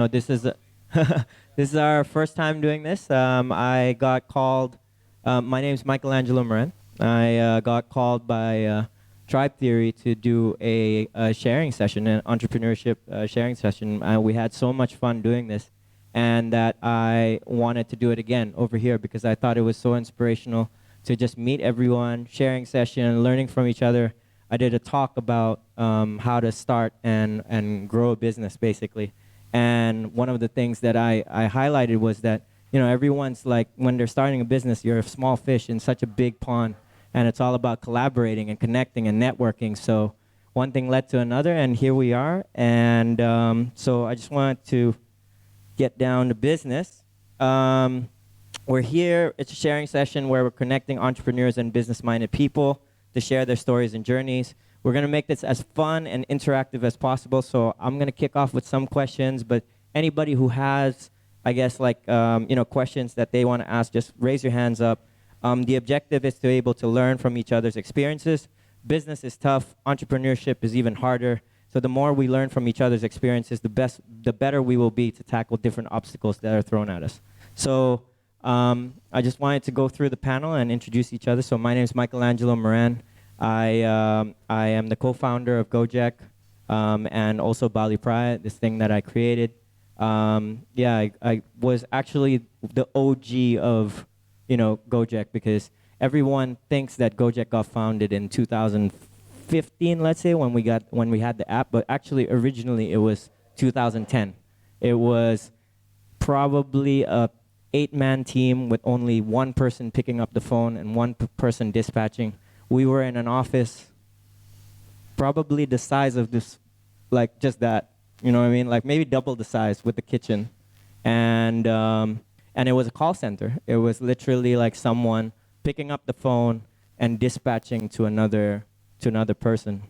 No, this is this is our first time doing this. I got called. My name is Michaelangelo Moran. I got called by Tribe Theory to do a sharing session, an entrepreneurship sharing session. We had so much fun doing this, and that I wanted to do it again over here because I thought it was so inspirational to just meet everyone, sharing session, learning from each other. I did a talk about how to start and grow a business, basically. And one of the things that I highlighted was that, everyone's like, when they're starting a business, you're a small fish in such a big pond, and it's all about collaborating and connecting and networking. So one thing led to another, and here we are. And so I just wanted to get down to business. We're here. It's a sharing session where we're connecting entrepreneurs and business-minded people to share their stories and journeys. We're going to make this as fun and interactive as possible, so I'm going to kick off with some questions, but anybody who has, I guess, questions that they want to ask, just raise your hands up. The objective is to be able to learn from each other's experiences. Business is tough. Entrepreneurship is even harder. So the more we learn from each other's experiences, the better we will be to tackle different obstacles that are thrown at us. So I just wanted to go through the panel and introduce each other. So my name is Michaelangelo Moran. I am the co-founder of GO-JEK and also Bali Praia, this thing that I created. I was actually the OG of, GO-JEK, because everyone thinks that GO-JEK got founded in 2015, let's say, when we had the app, but actually originally it was 2010. It was probably a 8-man team with only one person picking up the phone and one person dispatching. We were in an office probably the size of this, like just that, you know what I mean? Like maybe double the size with the kitchen. And it was a call center. It was literally like someone picking up the phone and dispatching to another person.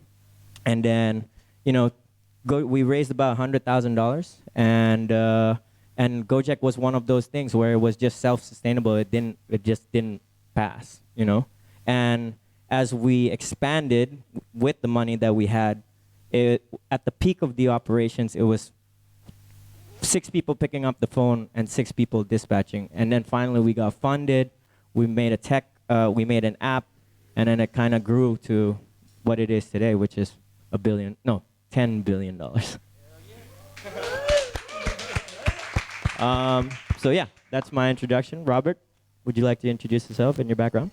And then, we raised about $100,000, and GO-JEK was one of those things where it was just self-sustainable. It just didn't pass, And as we expanded with the money that we had, at the peak of the operations, it was 6 people picking up the phone and 6 people dispatching. And then finally we got funded. We made we made an app, and then it kind of grew to what it is today, which is $10 billion. So yeah, that's my introduction. Robert, would you like to introduce yourself and your background?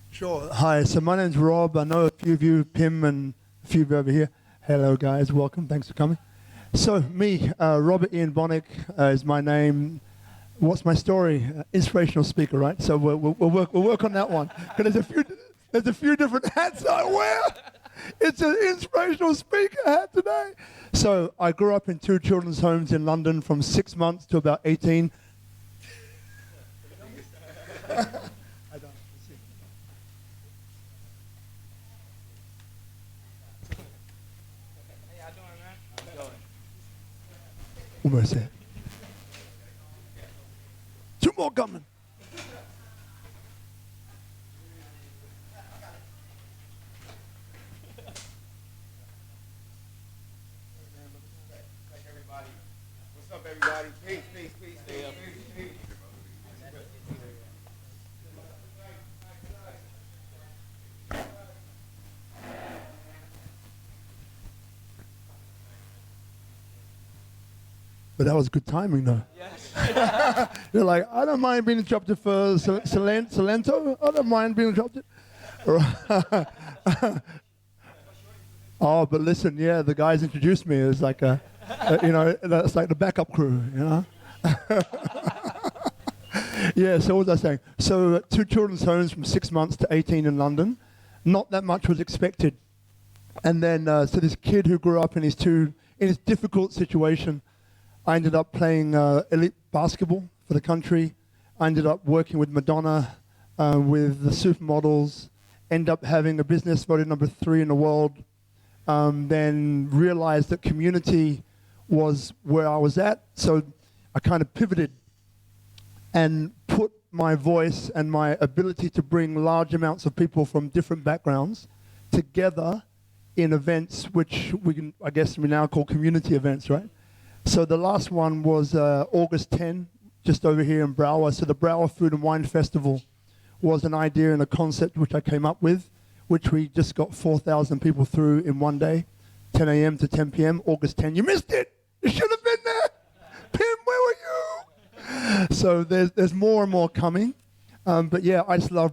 Sure. Hi, so my name's Rob. I know a few of you, Pim and a few of you over here. Hello guys, welcome, thanks for coming. So me, Robert Ian Bonnick is my name. What's my story? Inspirational speaker, right? So we'll work on that one. Because there's a few different hats I wear. It's an inspirational speaker hat today. So I grew up in 2 children's homes in London from 6 months to about 18. Almost there. 2 more coming. What's up, everybody? Peace, peace, peace, peace, peace. But that was good timing, though. Yes. You're like, I don't mind being interrupted for Salento. I don't mind being interrupted. Oh, but listen, yeah, the guys introduced me as like that's like the backup crew, Yeah, so what was I saying? So 2 children's homes from 6 months to 18 in London. Not that much was expected. And then, so this kid who grew up in his difficult situation, I ended up playing elite basketball for the country. I ended up working with Madonna, with the supermodels, ended up having a business voted number 3 in the world, then realized that community was where I was at. So I kind of pivoted and put my voice and my ability to bring large amounts of people from different backgrounds together in events which I guess we now call community events, right? So the last one was August 10, just over here in Brower. So the Brower Food and Wine Festival was an idea and a concept which I came up with, which we just got 4,000 people through in one day, 10 a.m. to 10 p.m., August 10. You missed it! You should have been there! Pim, where were you? So there's more and more coming. But yeah, I just love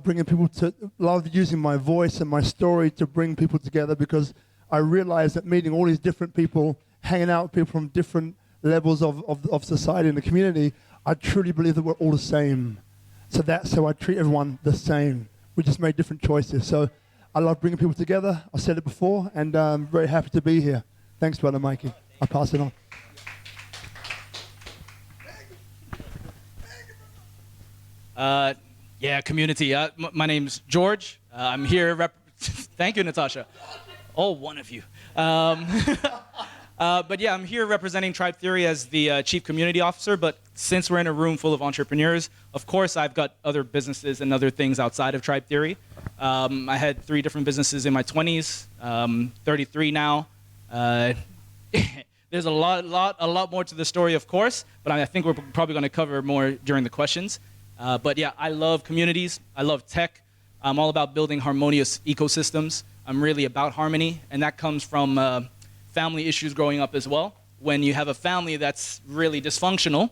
love using my voice and my story to bring people together, because I realize that meeting all these different people, hanging out with people from different levels of society and the community, I truly believe that we're all the same. So that's how I treat everyone the same. We just made different choices. So I love bringing people together. I said it before, and I'm very happy to be here. Thanks, Brother Mikey. I'll pass it on. Yeah, community. My name's George. I'm here. Thank you, Natasha. Oh, one of you. But yeah, I'm here representing Tribe Theory as the Chief Community Officer. But since we're in a room full of entrepreneurs, of course, I've got other businesses and other things outside of Tribe Theory. I had 3 different businesses in my 20s, 33 now. There's a lot more to the story, of course, but I think we're probably going to cover more during the questions. But yeah, I love communities. I love tech. I'm all about building harmonious ecosystems. I'm really about harmony, and that comes from family issues growing up as well. When you have a family that's really dysfunctional,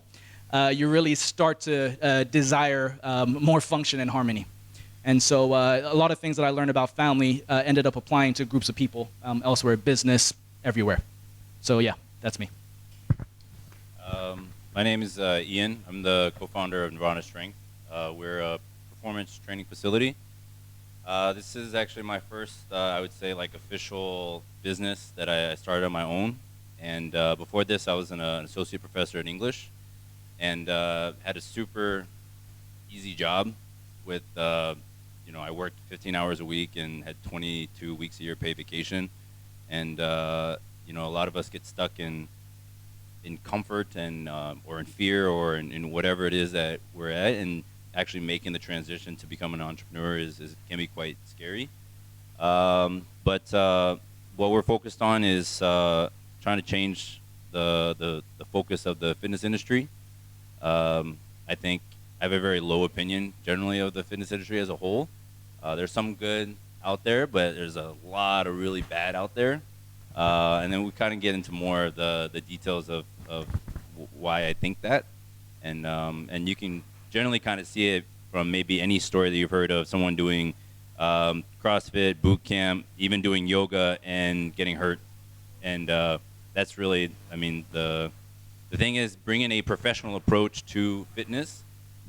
you really start to desire more function and harmony. And so a lot of things that I learned about family ended up applying to groups of people elsewhere, business, everywhere. So yeah, that's me. My name is Ian. I'm the co-founder of Nirvana Strength. We're a performance training facility. This is actually my first, I would say, like official business that I started on my own. And before this, I was an associate professor in English, and had a super easy job with, I worked 15 hours a week and had 22 weeks a year paid vacation. And a lot of us get stuck in comfort and or in fear or in whatever it is that we're at, and actually making the transition to become an entrepreneur can be quite scary. But what we're focused on is trying to change the focus of the fitness industry. I think I have a very low opinion generally of the fitness industry as a whole. There's some good out there, but there's a lot of really bad out there. And then we kind of get into more of the details of why I think that. And you can generally kind of see it from maybe any story that you've heard of someone doing CrossFit, boot camp, even doing yoga and getting hurt. And that's really, the thing is bringing a professional approach to fitness,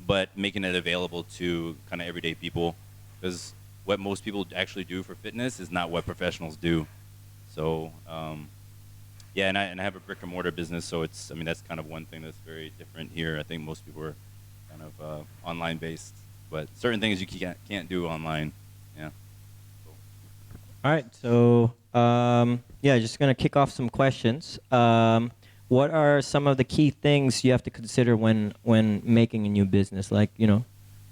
but making it available to kind of everyday people, because what most people actually do for fitness is not what professionals do. So, yeah, and I have a brick and mortar business, so that's kind of one thing that's very different here. I think most people are kind of online based, but certain things you can't do online. Yeah. Cool. All right, so yeah, just gonna kick off some questions. What are some of the key things you have to consider when making a new business? Like,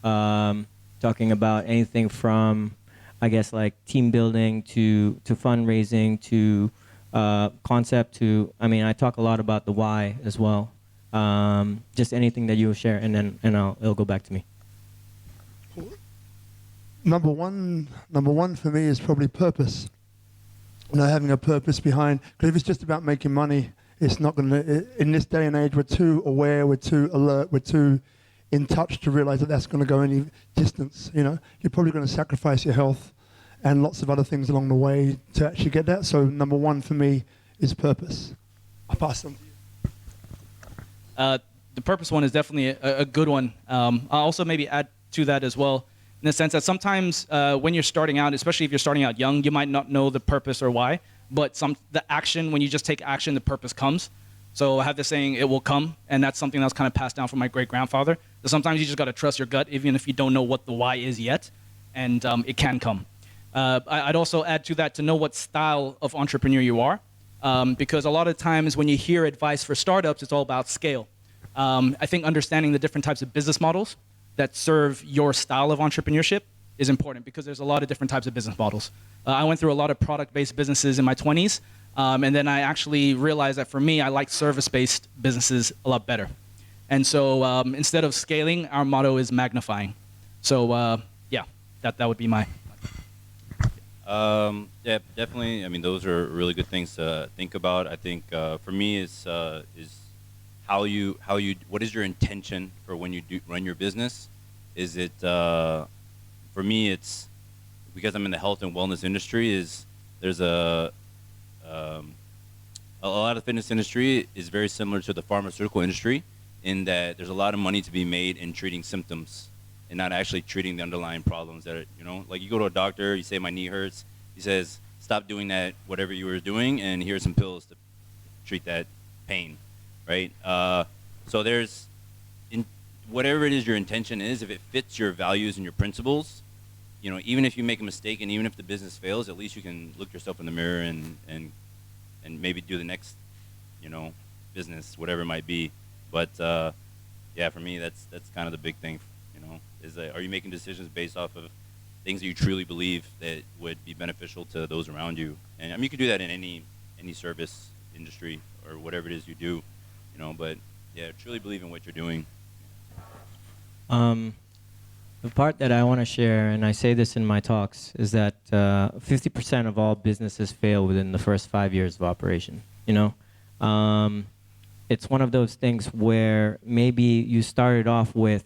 talking about anything from, I guess, like team building to fundraising to concept to, I talk a lot about the why as well. Just anything that you will share, and then it'll go back to me. Number one for me is probably purpose. Having a purpose behind, because if it's just about making money, it's not going to, in this day and age, we're too aware, we're too alert, we're too in touch to realize that that's going to go any distance. You're probably going to sacrifice your health and lots of other things along the way to actually get that. So number one for me is purpose. I'll pass on to you. The purpose one is definitely a good one. I'll also maybe add to that as well, in the sense that sometimes when you're starting out, especially if you're starting out young, you might not know the purpose or why, but the action, when you just take action, the purpose comes. So I have this saying, it will come, and that's something that's kind of passed down from my great-grandfather. So sometimes you just got to trust your gut, even if you don't know what the why is yet, and it can come. I'd also add to that to know what style of entrepreneur you are, because a lot of times when you hear advice for startups, it's all about scale. I think understanding the different types of business models that serve your style of entrepreneurship is important, because there's a lot of different types of business models. I went through a lot of product-based businesses in my 20s, And then I actually realized that for me, I like service-based businesses a lot better. And so instead of scaling, our motto is magnifying. So yeah, that would be my. Yeah, definitely. I mean, those are really good things to think about. I think for me, is how you what is your intention for when you do run your business? Is it for me? It's because I'm in the health and wellness industry. Is there's a lot of the fitness industry is very similar to the pharmaceutical industry in that there's a lot of money to be made in treating symptoms and not actually treating the underlying problems that are, like you go to a doctor, you say my knee hurts, he says stop doing that, whatever you were doing, and here's some pills to treat that pain, right? So there's, in whatever it is your intention is, if it fits your values and your principles, even if you make a mistake and even if the business fails, at least you can look yourself in the mirror and maybe do the next, business, whatever it might be. But yeah, for me, that's kind of the big thing, is that are you making decisions based off of things that you truly believe that would be beneficial to those around you? And I mean, you can do that in any service industry or whatever it is you do, but yeah, truly believe in what you're doing. The part that I want to share, and I say this in my talks, is that 50% of all businesses fail within the first 5 years of operation. It's one of those things where maybe you started off with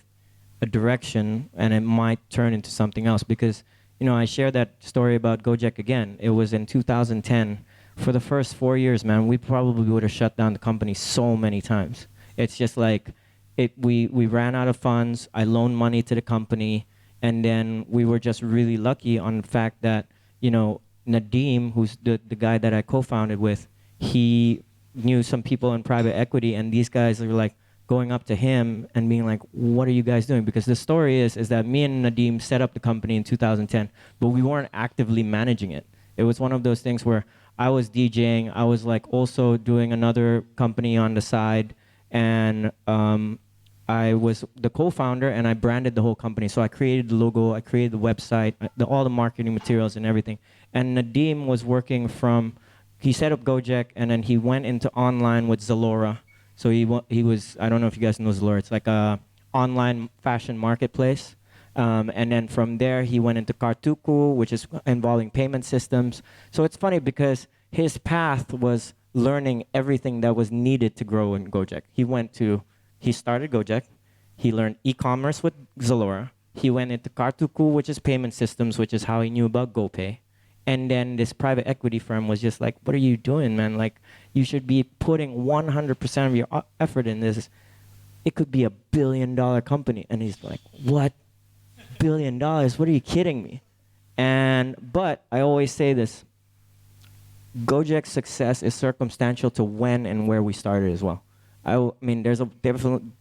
a direction and it might turn into something else. Because, I share that story about GO-JEK again. It was in 2010. For the first 4 years, man, we probably would have shut down the company so many times. It's just like, we ran out of funds. I loaned money to the company, and then we were just really lucky on the fact that Nadeem, who's the guy that I co-founded with, he knew some people in private equity, and these guys were like going up to him and being like, "What are you guys doing?" Because the story is that me and Nadeem set up the company in 2010, but we weren't actively managing it. It was one of those things where I was DJing, I was like also doing another company on the side, and I was the co-founder and I branded the whole company. So I created the logo, I created the website, all the marketing materials and everything. And Nadeem was working he set up GO-JEK and then he went into online with Zalora. So he was, I don't know if you guys know Zalora, it's like a online fashion marketplace. And then from there he went into Kartuku, which is involving payment systems. So it's funny because his path was learning everything that was needed to grow in GO-JEK. He started GO-JEK. He learned e-commerce with Zalora. He went into Kartuku, which is payment systems, which is how he knew about GoPay. And then this private equity firm was just like, "What are you doing, man? Like, you should be putting 100% of your effort in this. It could be $1 billion company." And he's like, "What? $1 billion? What are you kidding me?" But I always say this: GO-JEK's success is circumstantial to when and where we started as well. I mean, there's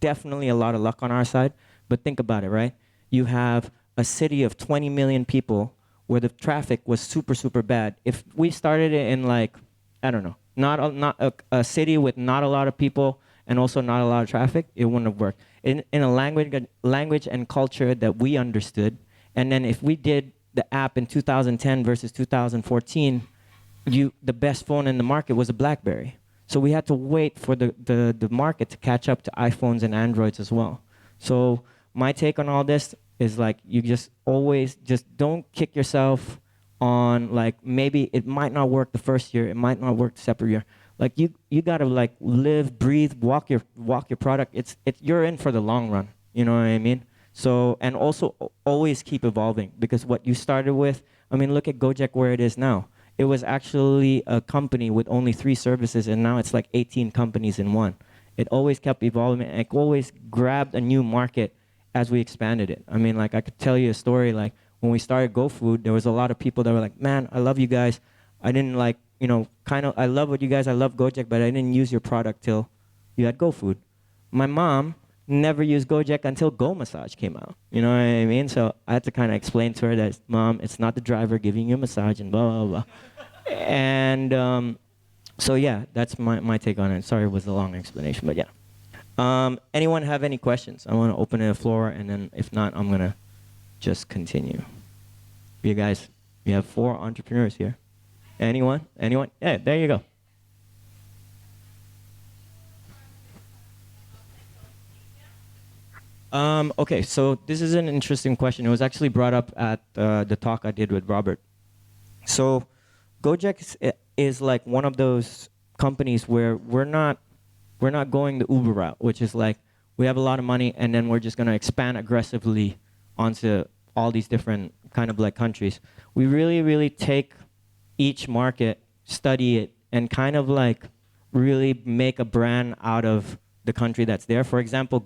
definitely a lot of luck on our side, but think about it, right? You have a city of 20 million people where the traffic was super, super bad. If we started it in like, I don't know, not a city with not a lot of people and also not a lot of traffic, it wouldn't have worked. In a language and culture that we understood, and then if we did the app in 2010 versus 2014, the best phone in the market was a BlackBerry. So we had to wait for the market to catch up to iPhones and Androids as well. So my take on all this is like, you just always just don't kick yourself on like, maybe it might not work the first year, it might not work the second year. Like you gotta like live, breathe, walk your product. You're in for the long run. You know what I mean? So, and also always keep evolving, because what you started with, I mean, look at GO-JEK where it is now. It was actually a company with only 3 services, and now it's like 18 companies in one. It always kept evolving, and it always grabbed a new market as we expanded it. I mean, like, I could tell you a story, like, when we started GoFood, there was a lot of people that were like, "Man, I love you guys. I didn't like, I love what you guys, I love GO-JEK, but I didn't use your product till you had GoFood." My mom never used GO-JEK until Go Massage came out. You know what I mean? So I had to kind of explain to her that, "Mom, it's not the driver giving you a massage," and blah, blah, blah. And so yeah, that's my take on it. Sorry it was a long explanation, but yeah. Anyone have any questions? I want to open the floor, and then if not, I'm going to just continue. You guys, we have 4 entrepreneurs here. Anyone? Yeah, there you go. Okay, so this is an interesting question. It was actually brought up at the talk I did with Robert. So GO-JEK is like one of those companies where we're not going the Uber route, which is like we have a lot of money and then we're just going to expand aggressively onto all these different kind of like countries. We really, really take each market, study it, and kind of like really make a brand out of the country that's there. For example,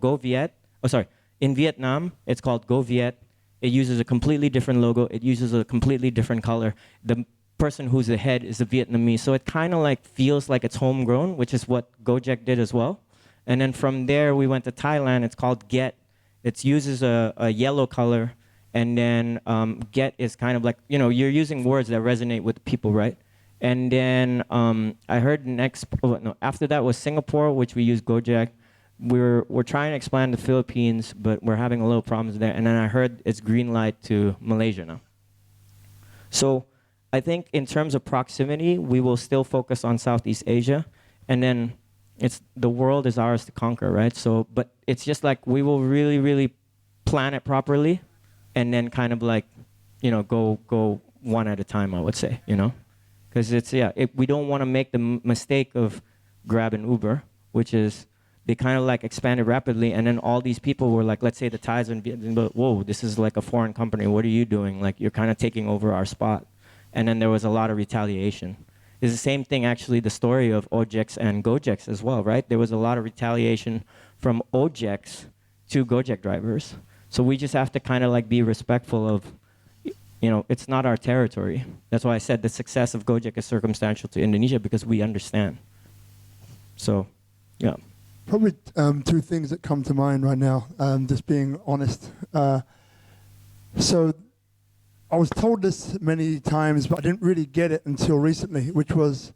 in Vietnam, it's called GO-JEK. It uses a completely different logo. It uses a completely different color. The person who's the head is a Vietnamese. So it kind of like feels like it's homegrown, which is what GO-JEK did as well. And then from there, we went to Thailand. It's called GET. It uses a yellow color. And then GET is kind of like, you're using words that resonate with people, right? And then I heard after that was Singapore, which we use GO-JEK. We're trying to expand to Philippines, but we're having a little problems there. And then I heard it's green light to Malaysia now. So I think in terms of proximity, we will still focus on Southeast Asia, and then the world is ours to conquer, right? So, but it's just like we will really, really plan it properly, and then kind of like, go one at a time, I would say, because we don't want to make the mistake of grabbing Uber, which is they kind of like expanded rapidly, and then all these people were like, let's say the Thais and Vietnamese, whoa, this is like a foreign company. What are you doing? Like you're kind of taking over our spot. And then there was a lot of retaliation. It's the same thing, actually, the story of OJEKs and GO-JEKs as well, right? There was a lot of retaliation from OJEKs to GO-JEK drivers. So we just have to kind of like be respectful of, it's not our territory. That's why I said the success of GO-JEK is circumstantial to Indonesia, because we understand. So, yeah. Probably two things that come to mind right now, just being honest. So I was told this many times, but I didn't really get it until recently, which was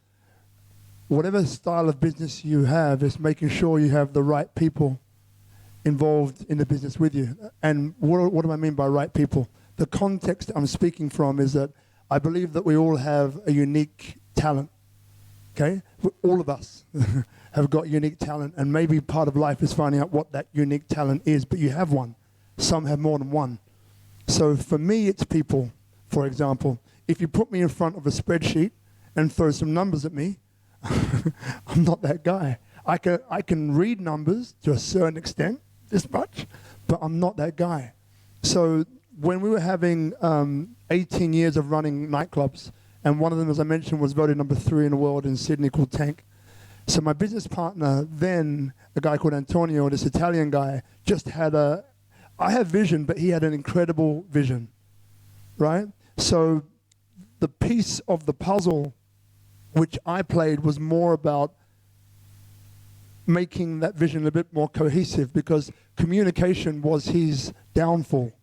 whatever style of business you have is making sure you have the right people involved in the business with you. And what do I mean by right people? The context I'm speaking from is that I believe that we all have a unique talent, okay? All of us have got unique talent, and maybe part of life is finding out what that unique talent is, but you have one. Some have more than one. So for me, it's people, for example. If you put me in front of a spreadsheet and throw some numbers at me, I'm not that guy. I can read numbers to a certain extent, this much, but I'm not that guy. So when we were having 18 years of running nightclubs, and one of them, as I mentioned, was voted number 3 in the world in Sydney, called Tank. So my business partner then, a guy called Antonio, this Italian guy, just had I have vision, but he had an incredible vision, right? So the piece of the puzzle which I played was more about making that vision a bit more cohesive, because communication was his downfall.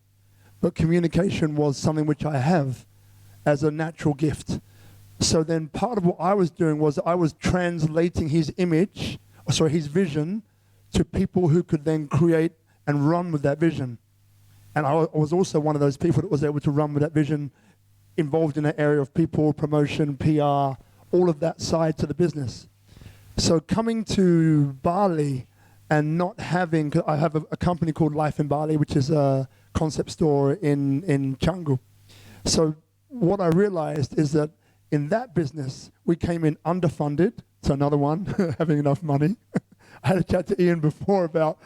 But communication was something which I have as a natural gift. So then part of what I was doing was I was translating his vision to people who could then create and run with that vision. And I was also one of those people that was able to run with that vision, involved in that area of people, promotion, PR, all of that side to the business. So coming to Bali and not having, 'cause I have a company called Life in Bali, which is a concept store in Canggu. So what I realized is that in that business, we came in underfunded. So another one, having enough money. I had a chat to Ian before about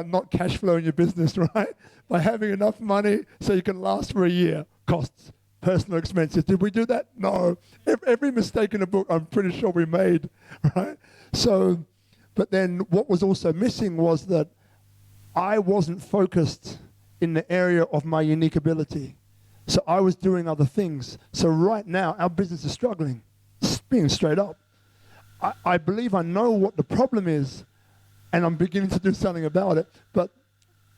not cash flowing your business, right? By having enough money so you can last for a year. Costs, personal expenses. Did we do that? No. Every mistake in the book, I'm pretty sure we made, right? So, but then what was also missing was that I wasn't focused in the area of my unique ability. So I was doing other things. So right now, our business is struggling, being straight up. I believe I know what the problem is, and I'm beginning to do something about it. But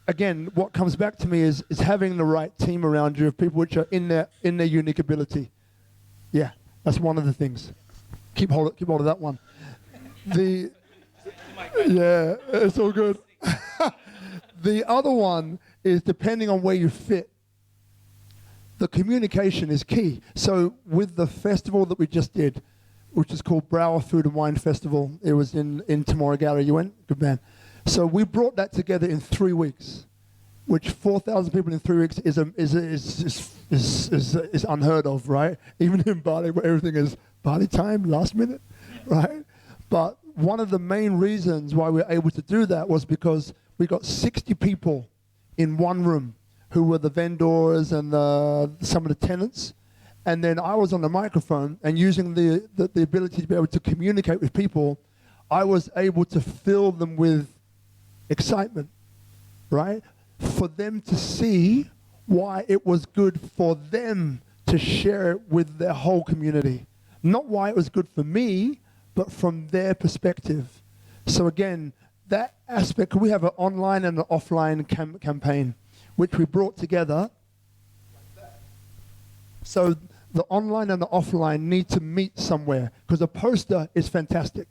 again, what comes back to me is having the right team around you of people which are in their unique ability. Yeah, that's one of the things. Keep hold of that one. Yeah, it's all good. The other one is depending on where you fit. The communication is key. So with the festival that we just did, which is called Brower Food and Wine Festival, it was in Temora Gallery. You went? Good man. So we brought that together in 3 weeks. which 4,000 people in 3 weeks is unheard of, right? Even in Bali, where everything is Bali time, last minute, right? But one of the main reasons why we were able to do that was because we got 60 people in one room who were the vendors and some of the tenants. And then I was on the microphone, and using the ability to be able to communicate with people, I was able to fill them with excitement, right? For them to see why it was good for them to share it with their whole community. Not why it was good for me, but from their perspective. So again, that aspect, we have an online and an offline campaign, which we brought together. So the online and the offline need to meet somewhere, because a poster is fantastic.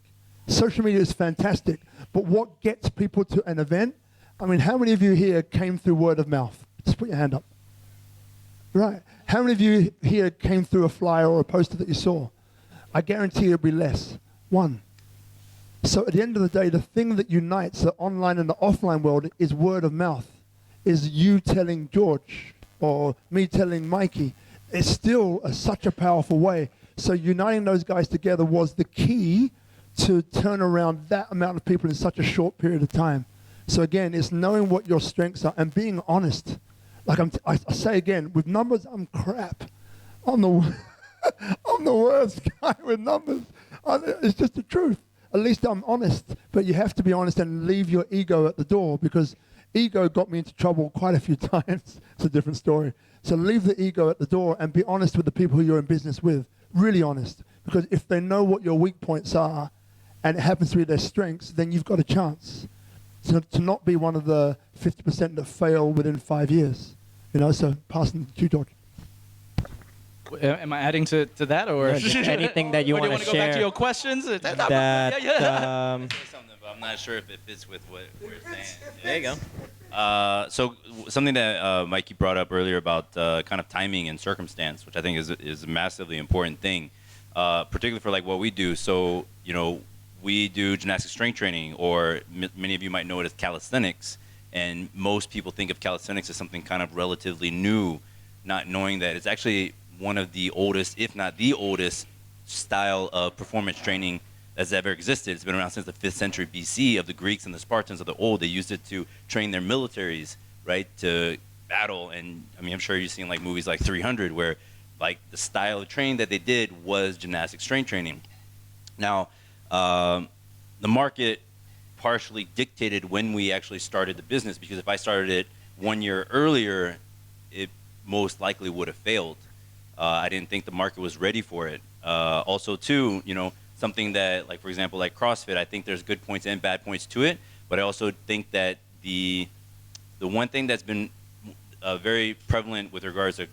Social media is fantastic, but what gets people to an event? I mean, how many of you here came through word of mouth? Just put your hand up. Right. How many of you here came through a flyer or a poster that you saw? I guarantee it'll be less. One. So at the end of the day, the thing that unites the online and the offline world is word of mouth. Is you telling George or me telling Mikey. It's still such a powerful way. So uniting those guys together was the key to turn around that amount of people in such a short period of time. So again, it's knowing what your strengths are and being honest. Like I say again, with numbers, I'm crap. I'm the I'm the worst guy with numbers. It's just the truth. At least I'm honest. But you have to be honest and leave your ego at the door, because ego got me into trouble quite a few times. It's a different story. So leave the ego at the door and be honest with the people who you're in business with. Really honest. Because if they know what your weak points are and it happens to be their strengths, then you've got a chance to not be one of the 50% that fail within 5 years. You know, so passing to you, George. Am I adding to that, or No, just anything that you or do want you to want to go back share? to your questions? That, Yeah. say something, but I'm not sure if it fits with what we're saying. There you go. So something that Mikey brought up earlier about kind of timing and circumstance, which I think is a massively important thing, particularly for like what we do. So, you know, we do gymnastic strength training, or many of you might know it as calisthenics. And most people think of calisthenics as something kind of relatively new, not knowing that it's actually one of the oldest, if not the oldest, style of performance training that's ever existed. It's been around since the 5th century BC. Of the Greeks and the Spartans of the old, they used it to train their militaries, right, to battle. And I mean, I'm sure you've seen like movies like 300, where like the style of training that they did was gymnastic strength training. Now, the market partially dictated when we actually started the business, because if I started it 1 year earlier, it most likely would have failed. I didn't think the market was ready for it. Also, too, you know, something that, like, for example, like CrossFit, I think there's good points and bad points to it, but I also think that the one thing that's been very prevalent with regards to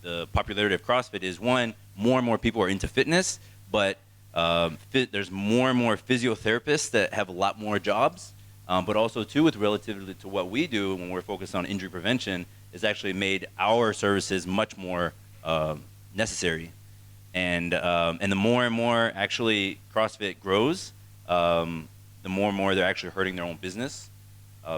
the popularity of CrossFit is, one, more and more people are into fitness, but there's more and more physiotherapists that have a lot more jobs, but also, too, with relatively to what we do when we're focused on injury prevention, has actually made our services much more necessary. And the more and more actually CrossFit grows, the more and more they're actually hurting their own business,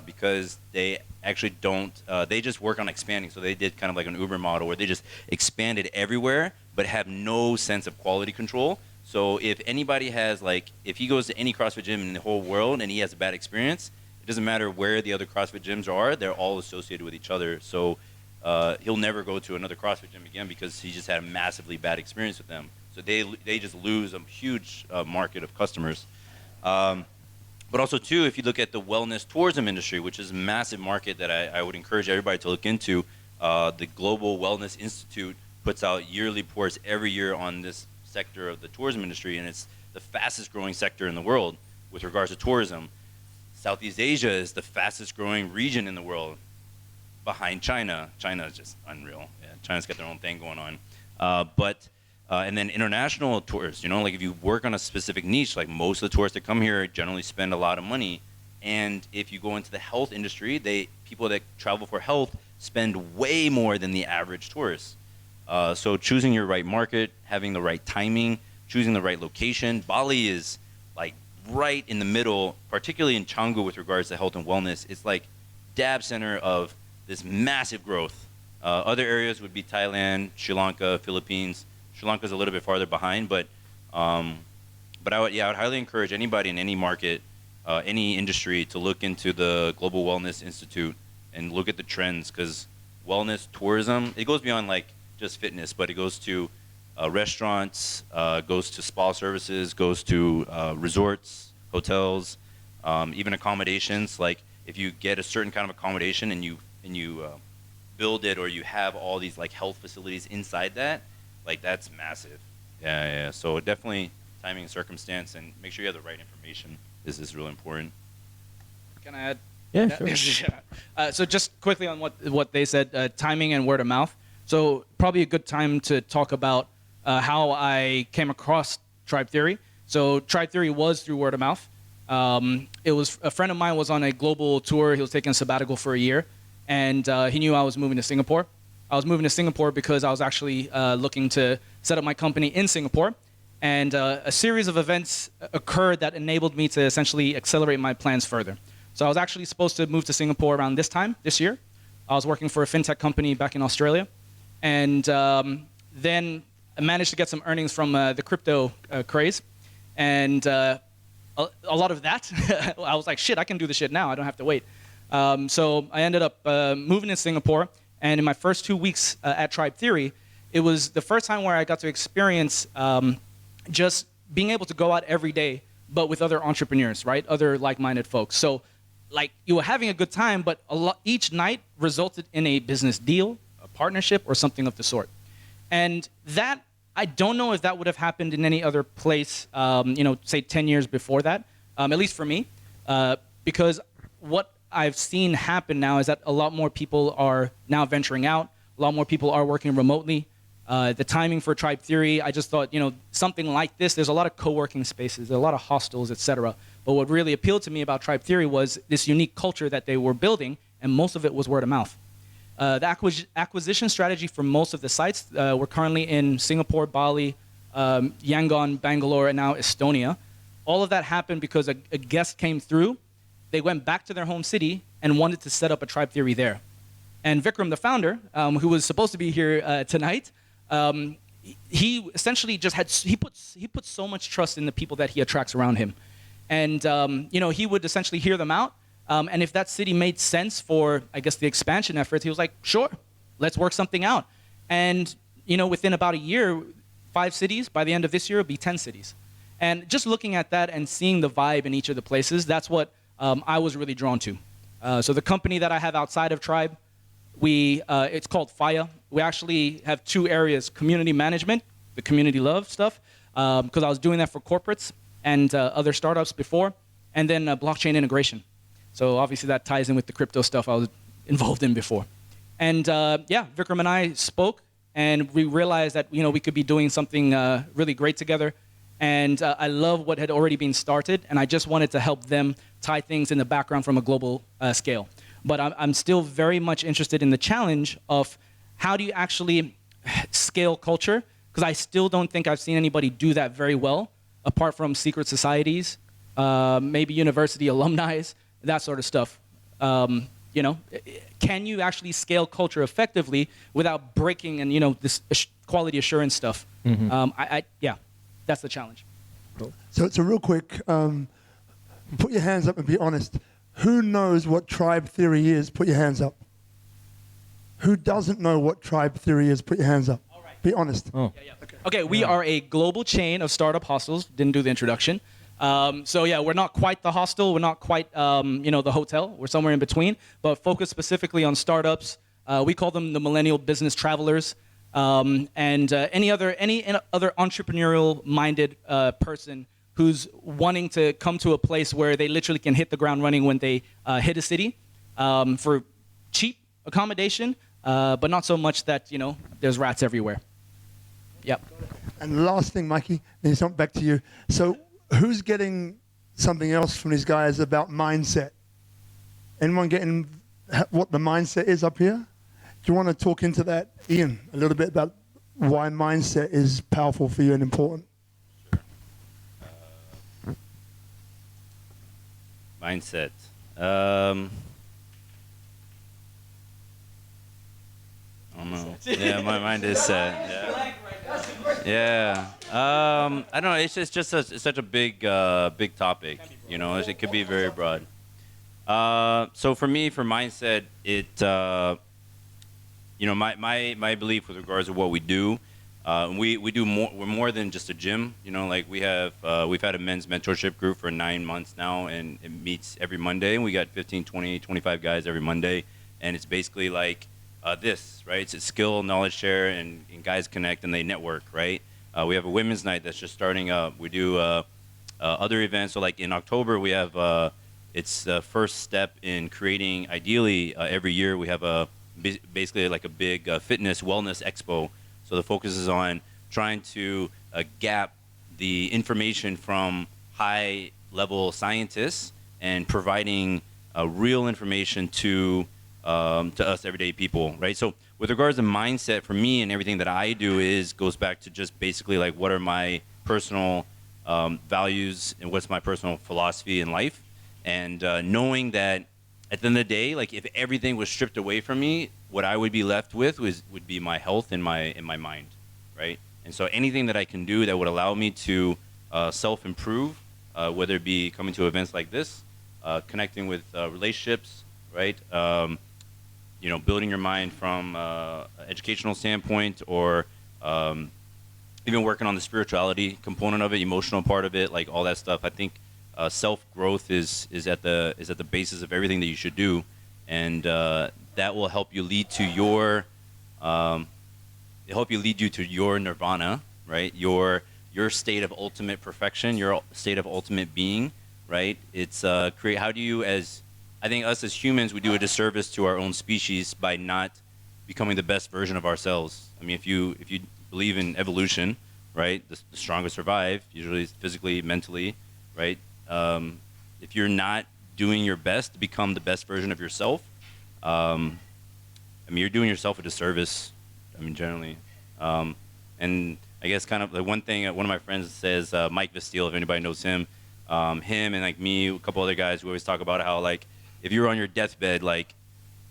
because they actually don't, they just work on expanding. So they did kind of like an Uber model where they just expanded everywhere but have no sense of quality control. So if anybody has, like, if he goes to any CrossFit gym in the whole world and he has a bad experience, it doesn't matter where the other CrossFit gyms are, they're all associated with each other. So he'll never go to another CrossFit gym again because he just had a massively bad experience with them. So they just lose a huge market of customers. But also, too, if you look at the wellness tourism industry, which is a massive market that I would encourage everybody to look into, the Global Wellness Institute puts out yearly reports every year on this sector of the tourism industry, and it's the fastest growing sector in the world with regards to tourism. Southeast Asia is the fastest growing region in the world, behind China. China is just unreal. Yeah, China's got their own thing going on. And then international tours, you know, like if you work on a specific niche, like most of the tourists that come here generally spend a lot of money. And if you go into the health industry, people that travel for health spend way more than the average tourist. So choosing your right market, having the right timing, choosing the right location. Bali is like right in the middle, particularly in Canggu with regards to health and wellness. It's like dab center of this massive growth. Other areas would be Thailand, Sri Lanka, Philippines. Sri Lanka is a little bit farther behind, but I would highly encourage anybody in any market, any industry, to look into the Global Wellness Institute and look at the trends, because wellness tourism, it goes beyond like just fitness, but it goes to restaurants, goes to spa services, goes to resorts, hotels, even accommodations. Like if you get a certain kind of accommodation and you build it, or you have all these like health facilities inside that, like that's massive. Yeah. So definitely timing and circumstance, and make sure you have the right information is really important. Can I add? Yeah, sure. So just quickly on what they said, timing and word of mouth. So probably a good time to talk about how I came across Tribe Theory. So Tribe Theory was through word of mouth. It was a friend of mine was on a global tour. He was taking a sabbatical for a year, and he knew I was moving to Singapore. I was moving to Singapore because I was actually looking to set up my company in Singapore, and a series of events occurred that enabled me to essentially accelerate my plans further. So I was actually supposed to move to Singapore around this time, this year. I was working for a fintech company back in Australia, and then I managed to get some earnings from the crypto craze, and a lot of that, I was like, shit, I can do this shit now. I don't have to wait. So I ended up moving to Singapore, and in my first 2 weeks at Tribe Theory, it was the first time where I got to experience just being able to go out every day, but with other entrepreneurs, right? Other like-minded folks. So like you were having a good time, but each night resulted in a business deal, a partnership, or something of the sort. And that, I don't know if that would have happened in any other place, say 10 years before that, at least for me, because what I've seen happen now is that a lot more people are now venturing out, a lot more people are working remotely. The timing for Tribe Theory, I just thought, something like this, there's a lot of co-working spaces, a lot of hostels, etc. But what really appealed to me about Tribe Theory was this unique culture that they were building, and most of it was word of mouth. The acquisition strategy for most of the sites, we're currently in Singapore, Bali, Yangon, Bangalore, and now Estonia. All of that happened because a guest came through, they went back to their home city and wanted to set up a Tribe Theory there. And Vikram, the founder, who was supposed to be here tonight, he essentially just he puts so much trust in the people that he attracts around him. And he would essentially hear them out. And if that city made sense for, I guess, the expansion efforts, he was like, sure, let's work something out. And, within about a year, 5 cities, by the end of this year, it'll be 10 cities. And just looking at that and seeing the vibe in each of the places, that's what I was really drawn to. So the company that I have outside of Tribe, it's called FIA. We actually have 2 areas: community management, the community love stuff, because I was doing that for corporates and other startups before, and then blockchain integration. So obviously that ties in with the crypto stuff I was involved in before. And Vikram and I spoke, and we realized that we could be doing something really great together. And I love what had already been started, and I just wanted to help them tie things in the background from a global scale. But I'm still very much interested in the challenge of how do you actually scale culture, because I still don't think I've seen anybody do that very well, apart from secret societies, maybe university alumni, that sort of stuff. Can you actually scale culture effectively without breaking and this quality assurance stuff? Mm-hmm. That's the challenge. Cool. So real quick, put your hands up and be honest. Who knows what Tribe Theory is? Put your hands up. Who doesn't know what Tribe Theory is? Put your hands up. All right. Be honest. Oh. Okay, we are a global chain of startup hostels. Didn't do the introduction. We're not quite the hostel. We're not quite, the hotel. We're somewhere in between, but focused specifically on startups. We call them the millennial business travelers. And any other entrepreneurial-minded person who's wanting to come to a place where they literally can hit the ground running when they hit a city for cheap accommodation, but not so much that there's rats everywhere. Yep. And last thing, Mikey, then it's not back to you. So who's getting something else from these guys about mindset? Anyone getting what the mindset is up here? Do you want to talk into that, Ian, a little bit about why mindset is powerful for you and important? Mindset. don't know. Yeah, my mind is set. Yeah. I don't know. It's just it's such a big topic. You know, it could be very broad. So for me, for mindset, my belief with regards to what we do, we do more. We're more than just a gym. You know, like we've had a men's mentorship group for 9 months now, and it meets every Monday. And we got 15, 20, 25 guys every Monday, and it's basically like this, right? It's a skill, knowledge share, and guys connect and they network, right? We have a women's night that's just starting up. We do other events. So like in October, we have it's the first step in creating. Ideally, every year we have basically like a big fitness wellness expo. So the focus is on trying to gap the information from high-level scientists and providing real information to us everyday people, right? So with regards to mindset, for me and everything that I do goes back to just basically like what are my personal values and what's my personal philosophy in life, and knowing that at the end of the day, like if everything was stripped away from me, what I would be left with would be my health and my mind, right? And so anything that I can do that would allow me to self-improve, whether it be coming to events like this, connecting with relationships, right? Building your mind from an educational standpoint, or even working on the spirituality component of it, emotional part of it, like all that stuff. I think self-growth is at the basis of everything that you should do, and that will help you lead to your nirvana, right? Your state of ultimate perfection, your state of ultimate being, right? It's how do you, as I think us as humans, we do a disservice to our own species by not becoming the best version of ourselves. I mean, if you believe in evolution, right, the strongest survive, usually physically, mentally, right? If you're not doing your best to become the best version of yourself, you're doing yourself a disservice. Generally, and I guess kind of the one thing one of my friends says, Mike Vesteel, if anybody knows him, him and like me, a couple other guys, we always talk about how like if you were on your deathbed, like,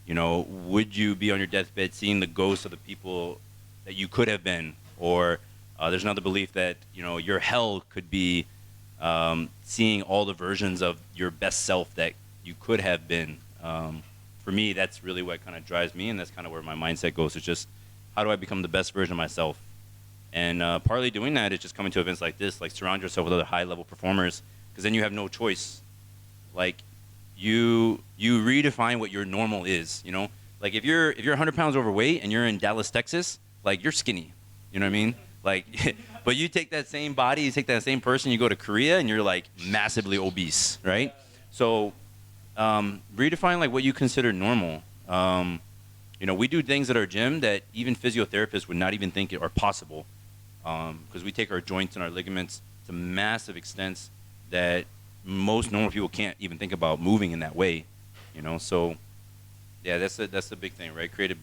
would you be on your deathbed seeing the ghosts of the people that you could have been, or there's another belief that your hell could be seeing all the versions of your best self that you could have been. For me, that's really what kind of drives me, and that's kind of where my mindset goes. It's just, how do I become the best version of myself? And partly doing that is just coming to events like this, like surround yourself with other high-level performers, because then you have no choice. Like, you redefine what your normal is, Like, if you're 100 pounds overweight and you're in Dallas, Texas, like, you're skinny. You know what I mean? Like, but you take that same body, you take that same person, you go to Korea, and you're, like, massively obese, right? So redefine, like, what you consider normal. We do things at our gym that even physiotherapists would not even think are possible, because we take our joints and our ligaments to massive extents that most normal people can't even think about moving in that way, So, yeah, that's the big thing, right? Create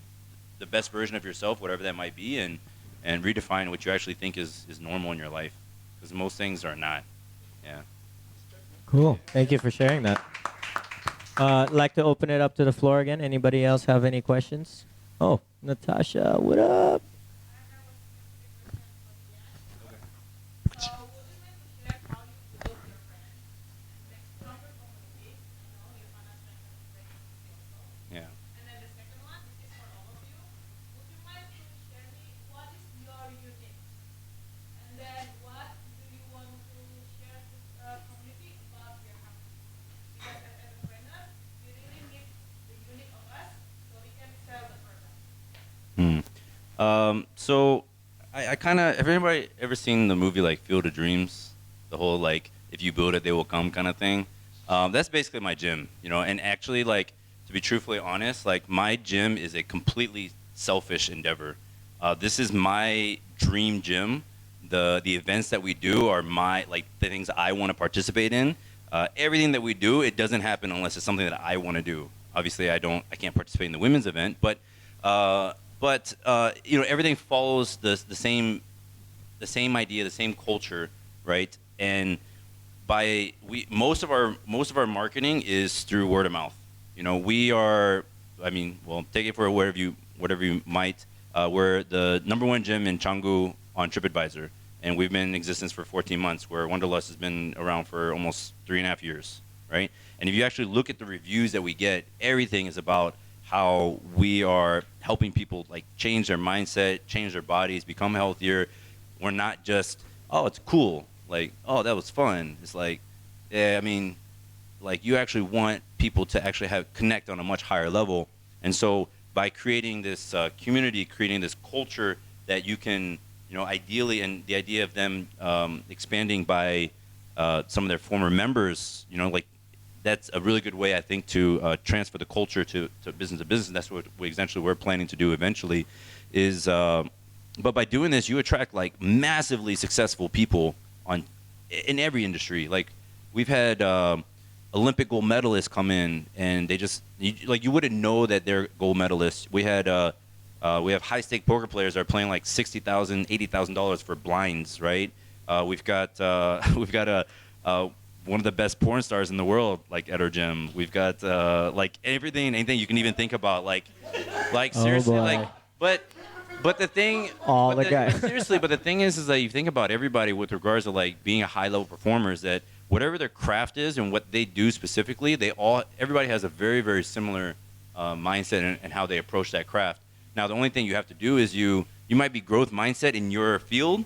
the best version of yourself, whatever that might be, and redefine what you actually think is normal in your life, because most things are not. Yeah. Cool. Thank you for sharing that. Like to open it up to the floor again. Anybody else have any questions? Oh, Natasha, what up? Yeah. So I kind of, have anybody ever seen the movie like Field of Dreams? The whole like, if you build it, they will come kind of thing. That's basically my gym, and actually, like, to be truthfully honest, like, my gym is a completely selfish endeavor. This is my dream gym. The events that we do are the things I want to participate in. Everything that we do, it doesn't happen unless it's something that I want to do. Obviously, I can't participate in the women's event, but everything follows the same idea, the same culture, right? And most of our marketing is through word of mouth. We are, take it for whatever you might. We're the #1 gym in Canggu on TripAdvisor, and we've been in existence for 14 months, where Wanderlust has been around for almost 3.5 years, right? And if you actually look at the reviews that we get, everything is about how we are helping people like change their mindset, change their bodies, become healthier. We're not just, oh, it's cool, like, oh, that was fun. It's like, yeah, I mean, like you actually want people to actually have connect on a much higher level. And so by creating this community, creating this culture that you can, you know, ideally, and the idea of them expanding by some of their former members, you know, like that's a really good way, I think, to transfer the culture to business to business. And that's what we're planning to do eventually is, but by doing this, you attract like massively successful people in every industry. Like we've had Olympic gold medalists come in, and they just you wouldn't know that they're gold medalists. We have high stake poker players that are playing like $60,000, $80,000 for blinds, right? We've got one of the best porn stars in the world, like at our gym. We've got like anything you can even think about, like seriously, boy. but the thing, All the guys. seriously, but the thing is that you think about everybody with regards to like being a high level performer is that whatever their craft is and what they do specifically, everybody has a very, very similar mindset and how they approach that craft. Now, the only thing you have to do is you might be growth mindset in your field,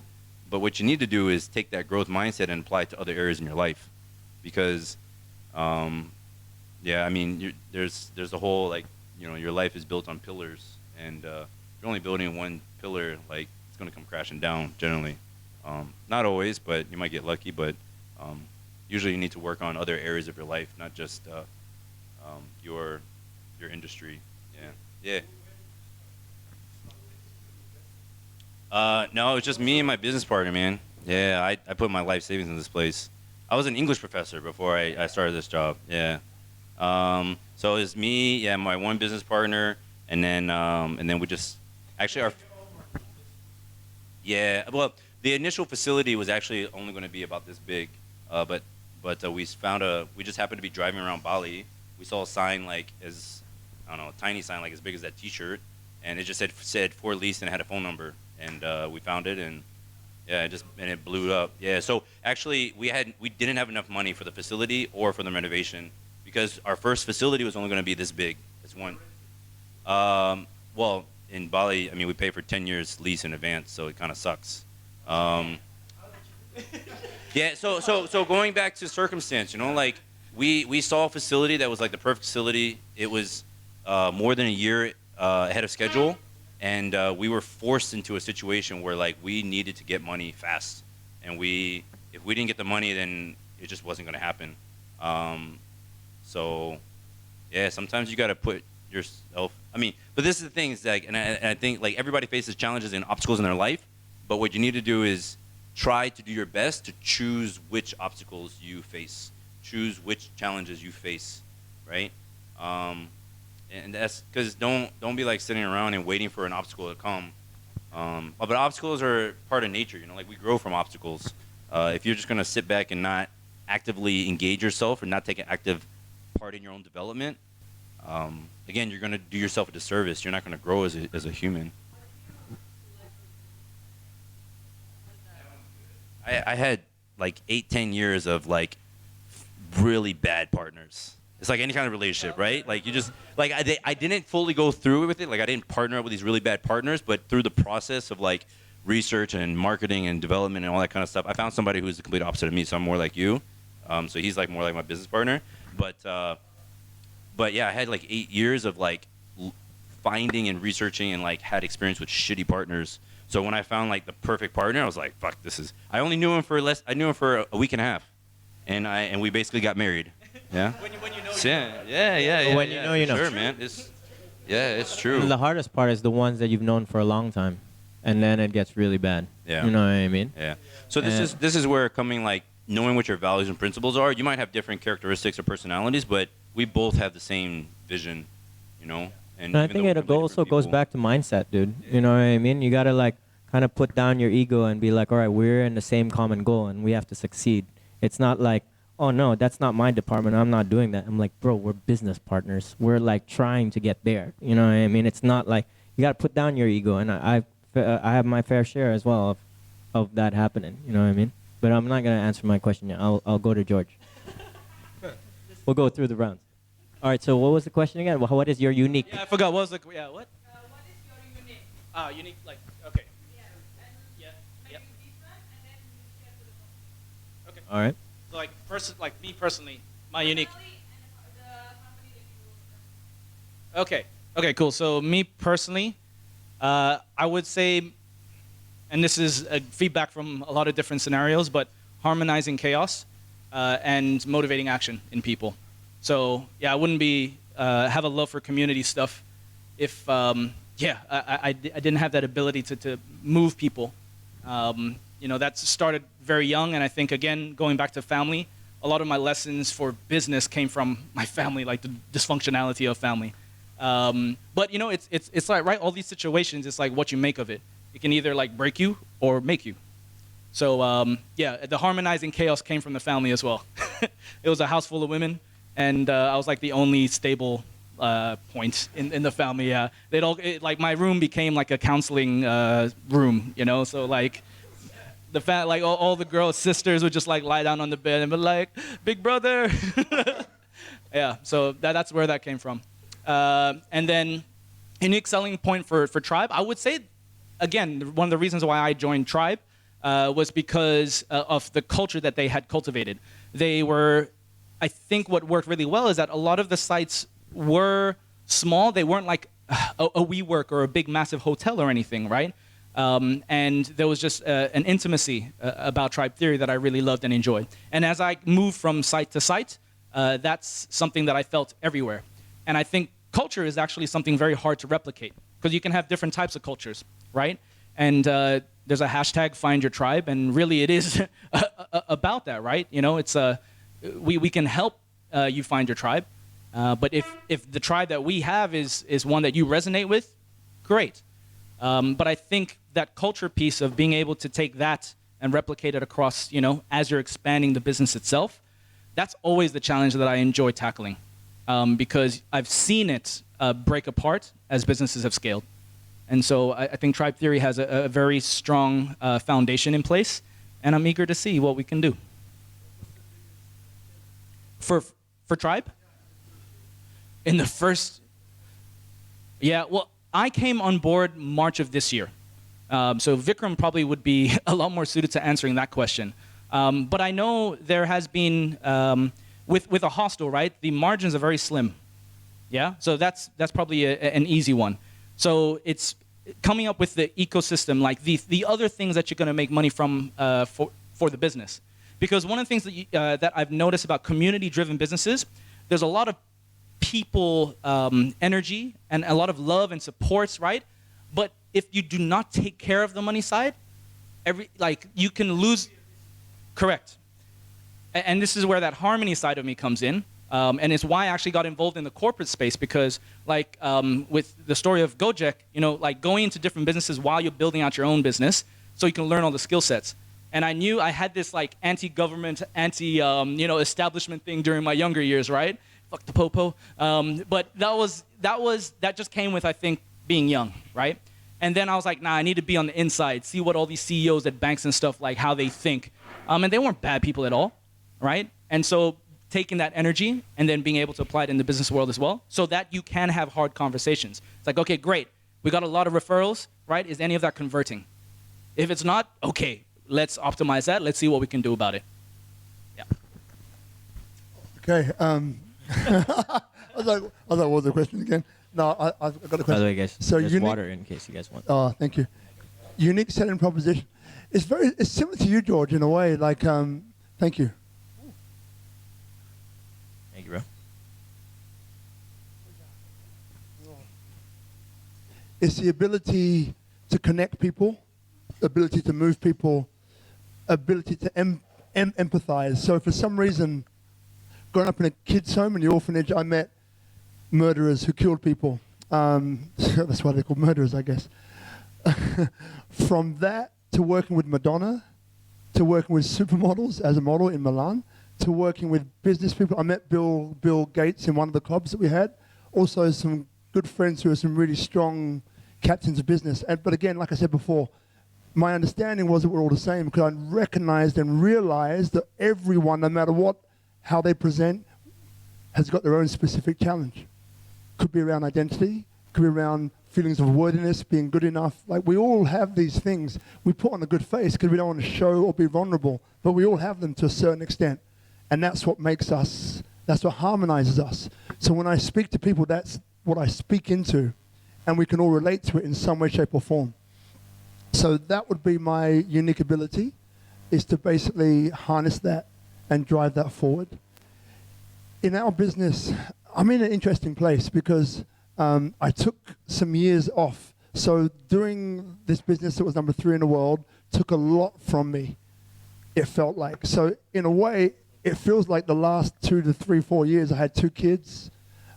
but what you need to do is take that growth mindset and apply it to other areas in your life, because, yeah, I mean, there's a whole like, you know, your life is built on pillars, and if you're only building one pillar, like it's gonna come crashing down generally. Not always, but you might get lucky, but. Usually you need to work on other areas of your life, not just your industry. Yeah. No, it's just me and my business partner, man. Yeah, I put my life savings in this place. I was an English professor before I started this job. Yeah. So it's me, yeah, my one business partner, and then we just actually yeah. Well, the initial facility was actually only going to be about this big, but we just happened to be driving around Bali. We saw a sign like I don't know, a tiny sign like as big as that T-shirt, and it just said for lease and it had a phone number, and we found it, and yeah, it blew up. Yeah, so actually we didn't have enough money for the facility or for the renovation, because our first facility was only going to be this big. It's one. Well, in Bali, I mean, we pay for 10 years lease in advance, so it kind of sucks. Yeah, so going back to circumstance, you know, like we saw a facility that was like the perfect facility. It was more than a year ahead of schedule, and we were forced into a situation where like we needed to get money fast, and if we didn't get the money, then it just wasn't going to happen. So yeah, sometimes you got to put yourself. I mean, but this is the thing is like, and I think like everybody faces challenges and obstacles in their life, but what you need to do is try to do your best to choose which obstacles you face, choose which challenges you face, right? And that's because don't be like sitting around and waiting for an obstacle to come. But obstacles are part of nature, you know, like we grow from obstacles. If you're just gonna sit back and not actively engage yourself or not take an active part in your own development, again, you're gonna do yourself a disservice. You're not gonna grow as a human. I had like 8-10 years of like really bad partners. It's like any kind of relationship, right? Like you just like I didn't fully go through with it. Like I didn't partner up with these really bad partners, but through the process of like research and marketing and development and all that kind of stuff, I found somebody who's the complete opposite of me. So I'm more like you. So he's like more like my business partner. But yeah, I had like 8 years of like finding and researching and like had experience with shitty partners. So when I found like the perfect partner, I was like, "Fuck, this is." I only knew him for I knew him for a week and a half, and we basically got married. Yeah. When you know. Yeah. When you know, you know. Sure, man. It's true. And the hardest part is the ones that you've known for a long time, and then it gets really bad. Yeah. You know what I mean? Yeah. So this is where coming like knowing what your values and principles are. You might have different characteristics or personalities, but we both have the same vision, you know. And I think it also goes back to mindset, dude. You know what I mean? You gotta like kind of put down your ego and be like, all right, we're in the same common goal and we have to succeed. It's not like, oh no, that's not my department, I'm not doing that. I'm like, bro, we're business partners. We're like trying to get there. You know what I mean? It's not like you got to put down your ego, and I have my fair share as well of that happening. You know what I mean? But I'm not gonna answer my question yet. I'll go to George. We'll go through the rounds. All right. So what was the question again? What is your unique? Yeah, I forgot. What was the what? What is your unique? Unique. Like okay. Yeah. And Yeah. make Yep. you different, and then you share to the company. Okay. All right. So like me personally, my unique. Personally, and the company that you. Okay. Okay. Cool. So me personally, I would say, and this is feedback from a lot of different scenarios, but harmonizing chaos and motivating action in people. So yeah, I wouldn't be have a love for community stuff if I didn't have that ability to move people. That started very young, and I think again going back to family, a lot of my lessons for business came from my family, like the dysfunctionality of family. But it's like right, all these situations, it's like what you make of it. It can either like break you or make you. So the harmonizing chaos came from the family as well. It was a house full of women, and I was like the only stable point in the family. Yeah, like my room became like a counseling room, So like all the girls' sisters would just like lie down on the bed and be like, "Big brother." Yeah, so that's where that came from. And then unique selling point for Tribe, I would say, again, one of the reasons why I joined Tribe was because of the culture that they had cultivated. I think what worked really well is that a lot of the sites were small. They weren't like a WeWork or a big massive hotel or anything, right? And there was just an intimacy about Tribe Theory that I really loved and enjoyed. And as I moved from site to site, that's something that I felt everywhere. And I think culture is actually something very hard to replicate because you can have different types of cultures, right? And there's a hashtag Find Your Tribe, and really it is about that, right? It's we can help you find your tribe, but if the tribe that we have is one that you resonate with, great. But I think that culture piece of being able to take that and replicate it across, as you're expanding the business itself, that's always the challenge that I enjoy tackling. Because I've seen it break apart as businesses have scaled. And so I think Tribe Theory has a very strong foundation in place, and I'm eager to see what we can do. For Tribe? In the first... Yeah, well, I came on board March of this year. So Vikram probably would be a lot more suited to answering that question. But I know there has been... With a hostel, right, the margins are very slim. Yeah? So that's probably an easy one. So it's coming up with the ecosystem, like the other things that you're going to make money from for the business. Because one of the things that I've noticed about community-driven businesses, there's a lot of people energy and a lot of love and supports, right? But if you do not take care of the money side, you can lose. Correct. And this is where that harmony side of me comes in. And it's why I actually got involved in the corporate space because, with the story of GO-JEK, like going into different businesses while you're building out your own business so you can learn all the skill sets. And I knew I had this, like, anti-government, establishment thing during my younger years, right? Fuck the popo. But that just came with, I think, being young, right? And then I was like, nah, I need to be on the inside, see what all these CEOs at banks and stuff, like, how they think. And they weren't bad people at all. Right? And so taking that energy and then being able to apply it in the business world as well so that you can have hard conversations. It's like, okay, great. We got a lot of referrals, right? Is any of that converting? If it's not, okay, let's optimize that. Let's see what we can do about it. Yeah. Okay. I was like, what was the question again? No, I've got a question. By the way, guys, so there's water in case you guys want. Oh, thank you. Unique selling proposition. It's similar to you, George, in a way. Like, thank you. Thank you, bro. It's the ability to connect people, ability to move people, ability to empathize. So for some reason, growing up in a kid's home in the orphanage, I met murderers who killed people. That's why they're called murderers, I guess. From that to working with Madonna, to working with supermodels as a model in Milan, to working with business people. I met Bill Gates in one of the clubs that we had. Also some good friends who are some really strong captains of business. But again, like I said before, my understanding was that we're all the same because I recognized and realized that everyone, no matter how they present, has got their own specific challenge. Could be around identity, could be around feelings of worthiness, being good enough. Like we all have these things. We put on a good face because we don't want to show or be vulnerable, but we all have them to a certain extent. And that's what makes us, that's what harmonizes us. So when I speak to people, that's what I speak into, and we can all relate to it in some way, shape, or form. So that would be my unique ability, is to basically harness that and drive that forward. In our business, I'm in an interesting place because I took some years off. So doing this business that was number 3 in the world took a lot from me, it felt like. So in a way, it feels like the last 2 to 3, 4 years, I had 2 kids,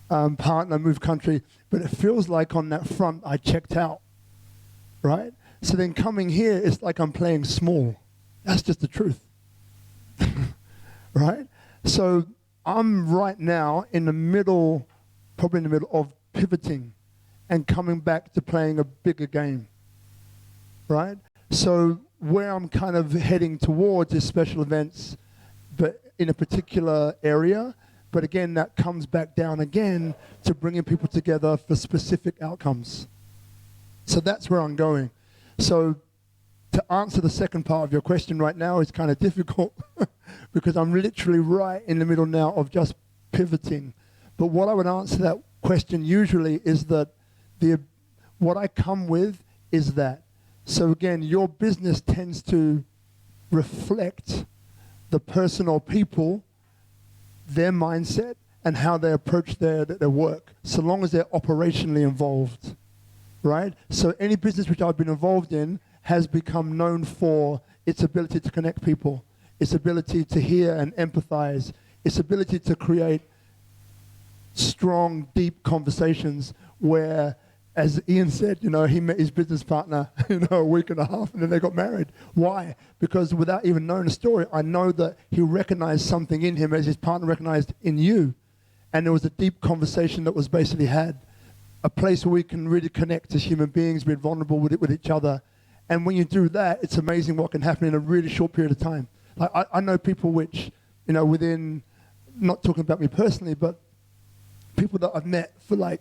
partner, moved country, but it feels like on that front, I checked out, right? So then coming here, it's like I'm playing small. That's just the truth, right? So I'm right now in the middle, probably in the middle of pivoting and coming back to playing a bigger game, right? So where I'm kind of heading towards is special events, but in a particular area. But again, that comes back down again to bringing people together for specific outcomes. So that's where I'm going. So to answer the second part of your question right now is kind of difficult because I'm literally right in the middle now of just pivoting. But what I would answer that question usually is that what I come with is that. So again, your business tends to reflect the person or people, their mindset, and how they approach their work, so long as they're operationally involved, right? So any business which I've been involved in has become known for its ability to connect people, its ability to hear and empathize, its ability to create strong, deep conversations where, as Ian said, he met his business partner, a week and a half, and then they got married. Why? Because without even knowing the story, I know that he recognized something in him as his partner recognized in you. And there was a deep conversation that was basically had, a place where we can really connect as human beings, be vulnerable with each other. And when you do that, it's amazing what can happen in a really short period of time. Like I know people which, within, not talking about me personally, but people that I've met for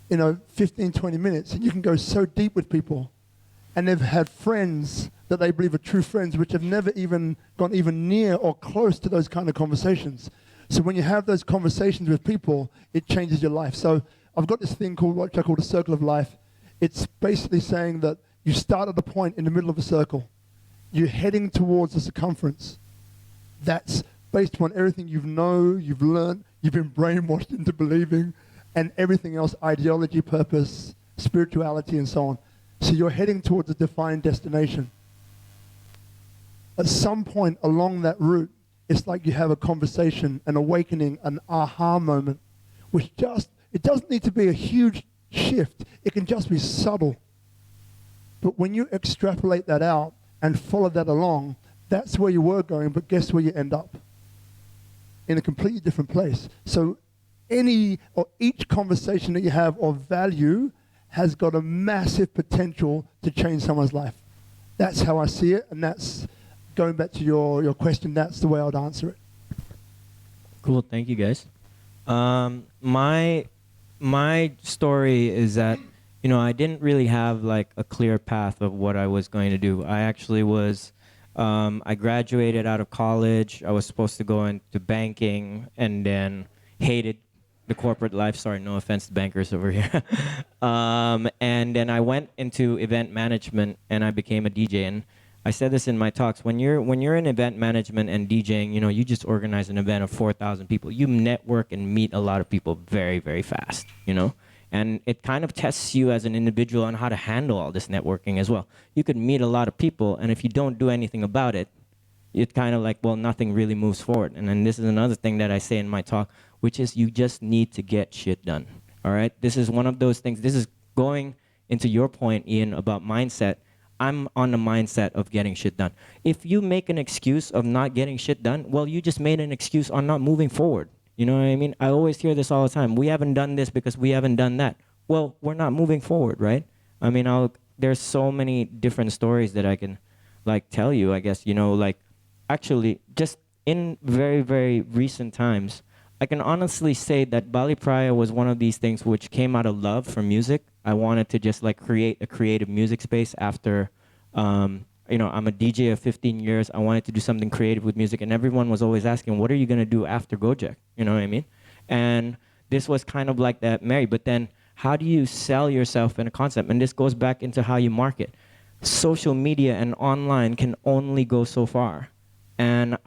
15, 20 minutes, and you can go so deep with people. And they've had friends that they believe are true friends, which have never even gone even near or close to those kind of conversations. So when you have those conversations with people, it changes your life. So I've got this thing called what I call the circle of life. It's basically saying that you start at a point in the middle of a circle. You're heading towards the circumference. That's based upon everything you've learned, you've been brainwashed into believing, and everything else, ideology, purpose, spirituality, and so on. So you're heading towards a defined destination. At some point along that route, it's like you have a conversation, an awakening, an aha moment, which it doesn't need to be a huge shift. It can just be subtle. But when you extrapolate that out and follow that along, that's where you were going, but guess where you end up? In a completely different place. So each conversation that you have of value has got a massive potential to change someone's life. That's how I see it, and that's, going back to your question, that's the way I would answer it. Cool, thank you guys. My story is that, I didn't really have like a clear path of what I was going to do. I actually was, I graduated out of college. I was supposed to go into banking and then hated the corporate life. Sorry, no offense to bankers over here. And then I went into event management and I became a DJ. And I said this in my talks. When you're in event management and DJing, you just organize an event of 4,000 people. You network and meet a lot of people very, very fast, And it kind of tests you as an individual on how to handle all this networking as well. You could meet a lot of people, and if you don't do anything about it, it's kind of like, well, nothing really moves forward. And then this is another thing that I say in my talk, which is you just need to get shit done, all right? This is one of those things. This is going into your point, Ian, about mindset. I'm on the mindset of getting shit done. If you make an excuse of not getting shit done, well, you just made an excuse on not moving forward. You know what I mean? I always hear this all the time. We haven't done this because we haven't done that. Well, we're not moving forward, right? I mean, there's so many different stories that I can like tell you, I guess, like actually just in very, very recent times, I can honestly say that Bali Praia was one of these things which came out of love for music. I wanted to just like create a creative music space after, I'm a DJ of 15 years. I wanted to do something creative with music, and everyone was always asking, what are you going to do after GO-JEK? You know what I mean? And this was kind of like that, Mary. But then how do you sell yourself in a concept? And this goes back into how you market. Social media and online can only go so far. And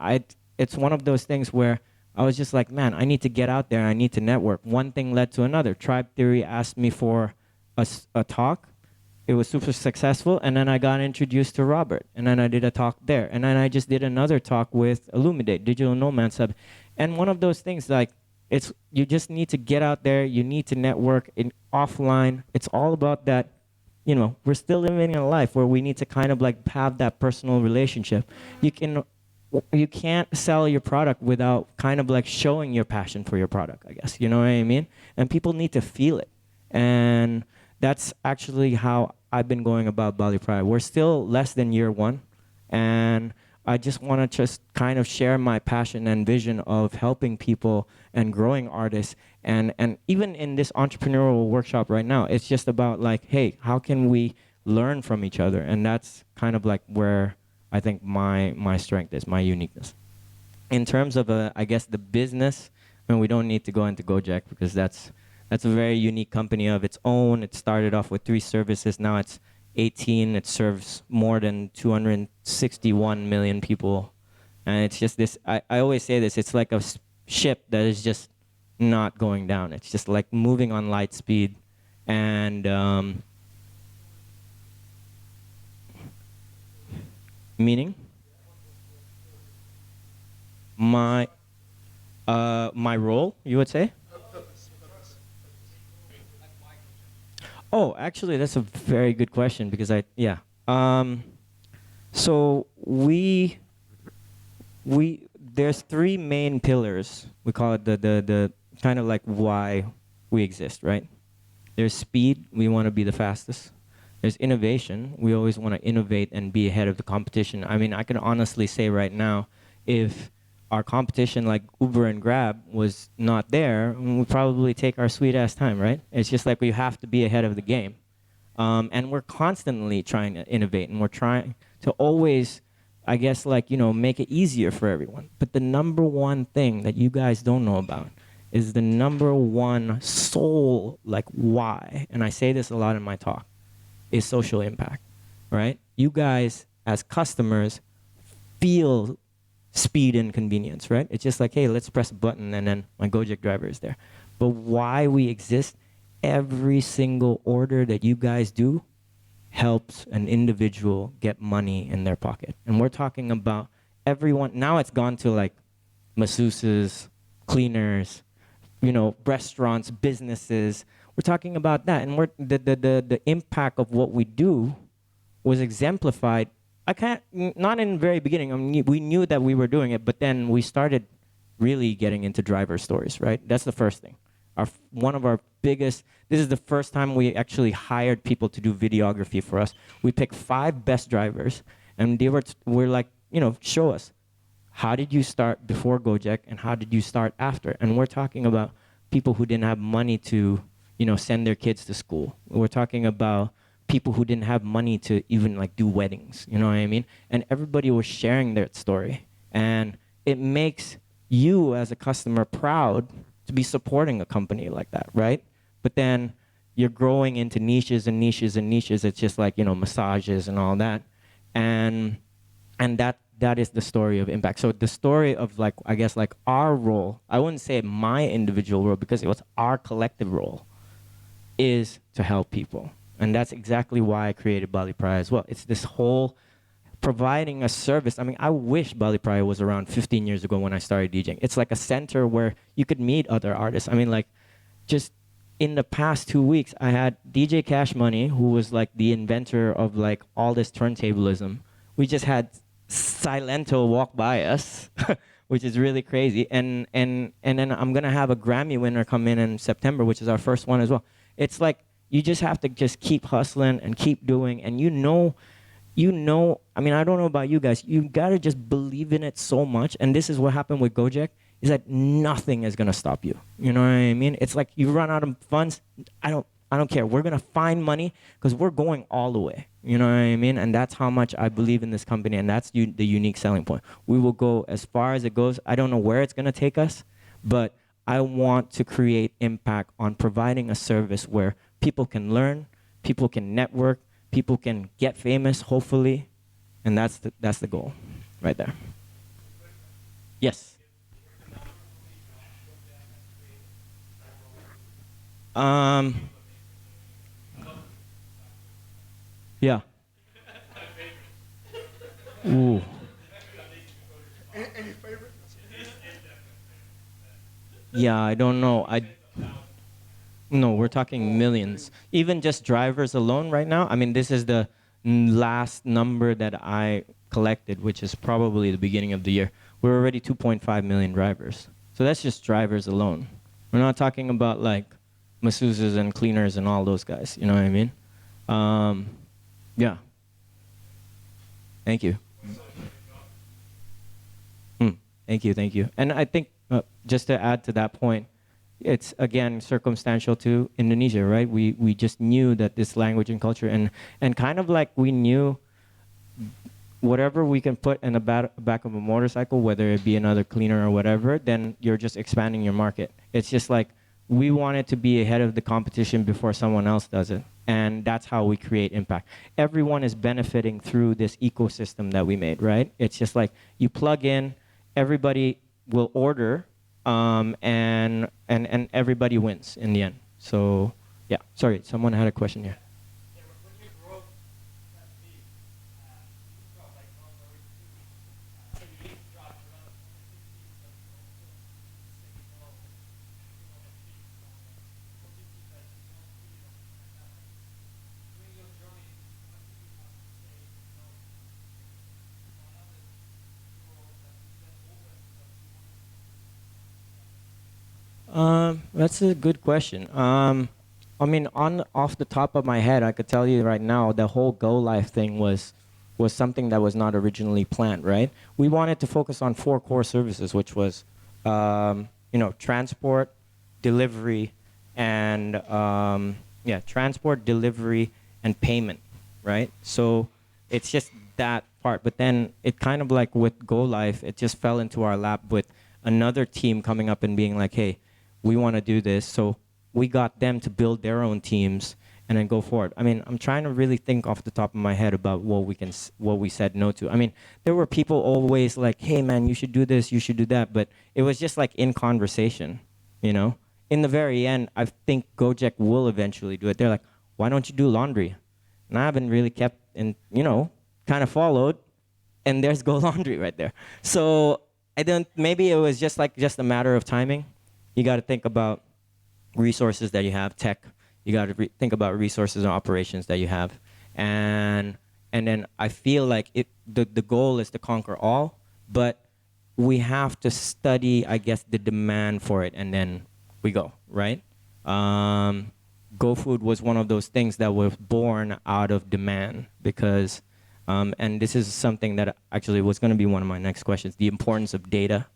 it's one of those things where I was just like, man, I need to get out there. I need to network. One thing led to another. Tribe Theory asked me for a talk. It was super successful. And then I got introduced to Robert. And then I did a talk there. And then I just did another talk with Illumidate, Digital Nomad Sub. And one of those things, like, you just need to get out there. You need to network in offline. It's all about that. We're still living in a life where we need to kind of like have that personal relationship. You can't sell your product without kind of like showing your passion for your product, I guess. You know what I mean? And people need to feel it. And that's actually how I've been going about Bali Praia. We're still less than year one. And I just want to just kind of share my passion and vision of helping people and growing artists. And even in this entrepreneurial workshop right now, it's just about like, hey, how can we learn from each other? And that's kind of like where I think my strength is, my uniqueness. In terms of, I guess, the business, and we don't need to go into GO-JEK because that's a very unique company of its own. It started off with 3 services. Now it's 18. It serves more than 261 million people. And it's just this, I always say this, it's like a ship that is just not going down. It's just like moving on light speed. And meaning? My role, you would say? Oh, actually, that's a very good question because so there's 3 main pillars. We call it the kind of like why we exist, right? There's speed. We want to be the fastest. There's innovation. We always want to innovate and be ahead of the competition. I mean, I can honestly say right now, if our competition like Uber and Grab was not there, we'd probably take our sweet ass time, right? It's just like we have to be ahead of the game. And we're constantly trying to innovate, and we're trying to always, I guess, like, make it easier for everyone. But the number one thing that you guys don't know about is the number one soul, like why, and I say this a lot in my talk, is social impact, right? You guys, as customers, feel speed and convenience, right? It's just like, hey, let's press a button and then my GO-JEK driver is there. But why we exist, every single order that you guys do helps an individual get money in their pocket. And we're talking about everyone. Now it's gone to like masseuses, cleaners, restaurants, businesses. We're talking about that. And the impact of what we do was exemplified. Not in the very beginning. I mean, we knew that we were doing it, but then we started really getting into driver stories, right? That's the first thing. One of our biggest, this is the first time we actually hired people to do videography for us. We picked 5 best drivers, and we're like, show us. How did you start before GO-JEK, and how did you start after? And we're talking about people who didn't have money to, send their kids to school. We're talking about people who didn't have money to even like do weddings, you know what I mean? And everybody was sharing their story. And it makes you as a customer proud to be supporting a company like that, right? But then you're growing into niches and niches and niches. It's just like, massages and all that. And that is the story of impact. So the story of like, I guess like our role, I wouldn't say my individual role because it was our collective role, is to help people. And that's exactly why I created Bali Praia as well. It's this whole providing a service. I mean, I wish Bali Praia was around 15 years ago when I started DJing. It's like a center where you could meet other artists. I mean, like, just in the past 2 weeks, I had DJ Cash Money, who was like the inventor of like all this turntablism. We just had Silento walk by us, which is really crazy. And then I'm gonna have a Grammy winner come in September, which is our first one as well. It's like, You just have to just keep hustling and keep doing, and you know, I mean, I don't know about you guys, you gotta just believe in it so much, and this is what happened with GO-JEK, is that nothing is gonna stop you. You know what I mean? It's like you run out of funds, I don't care. We're gonna find money because we're going all the way. You know what I mean? And that's how much I believe in this company, and that's the unique selling point. We will go as far as it goes. I don't know where it's gonna take us, but I want to create impact on providing a service where people can learn, people can network, people can get famous, hopefully, and that's the goal, right there. Yes. Yeah. Ooh. Any favorite? Yeah, I don't know. No, we're talking millions. Even just drivers alone right now. I mean, this is the last number that I collected, which is probably the beginning of the year. We're already 2.5 million drivers. So that's just drivers alone. We're not talking about like masseuses and cleaners and all those guys. You know what I mean? Yeah. Thank you. Thank you, thank you. And I think just to add to that point, it's again circumstantial to Indonesia, right? We just knew that this language and culture, and kind of like we knew whatever we can put in the back of a motorcycle, whether it be another cleaner or whatever, then you're just expanding your market. It's just like we wanted to be ahead of the competition before someone else does it. And that's how we create impact. Everyone is benefiting through this ecosystem that we made, right? It's just like you plug in, everybody will order, and everybody wins in the end. So yeah, sorry, someone had a question here. That's a good question. I mean, off the top of my head, I could tell you right now, the whole Go Life thing was something that was not originally planned, right? We wanted to focus on 4 core services, which was, transport, delivery, and transport, delivery, and payment, right? So it's just that part. But then it kind of like with Go Life, it just fell into our lap with another team coming up and being like, hey, we want to do this. So we got them to build their own teams and then go forward. I mean, I'm trying to really think off the top of my head about what we said no to. I mean, there were people always like, hey man, you should do this, you should do that. But it was just like in conversation, you know? In the very end, I think GO-JEK will eventually do it. They're like, why don't you do laundry? And I haven't really kept and, kind of followed. And there's Go Laundry right there. So maybe it was just a matter of timing. You got to think about resources that you have, tech. You got to think about resources and operations that you have, and then I feel like the goal is to conquer all, but we have to study, I guess, the demand for it, and then we go, right? GoFood was one of those things that was born out of demand because, and this is something that actually was going to be one of my next questions: the importance of data,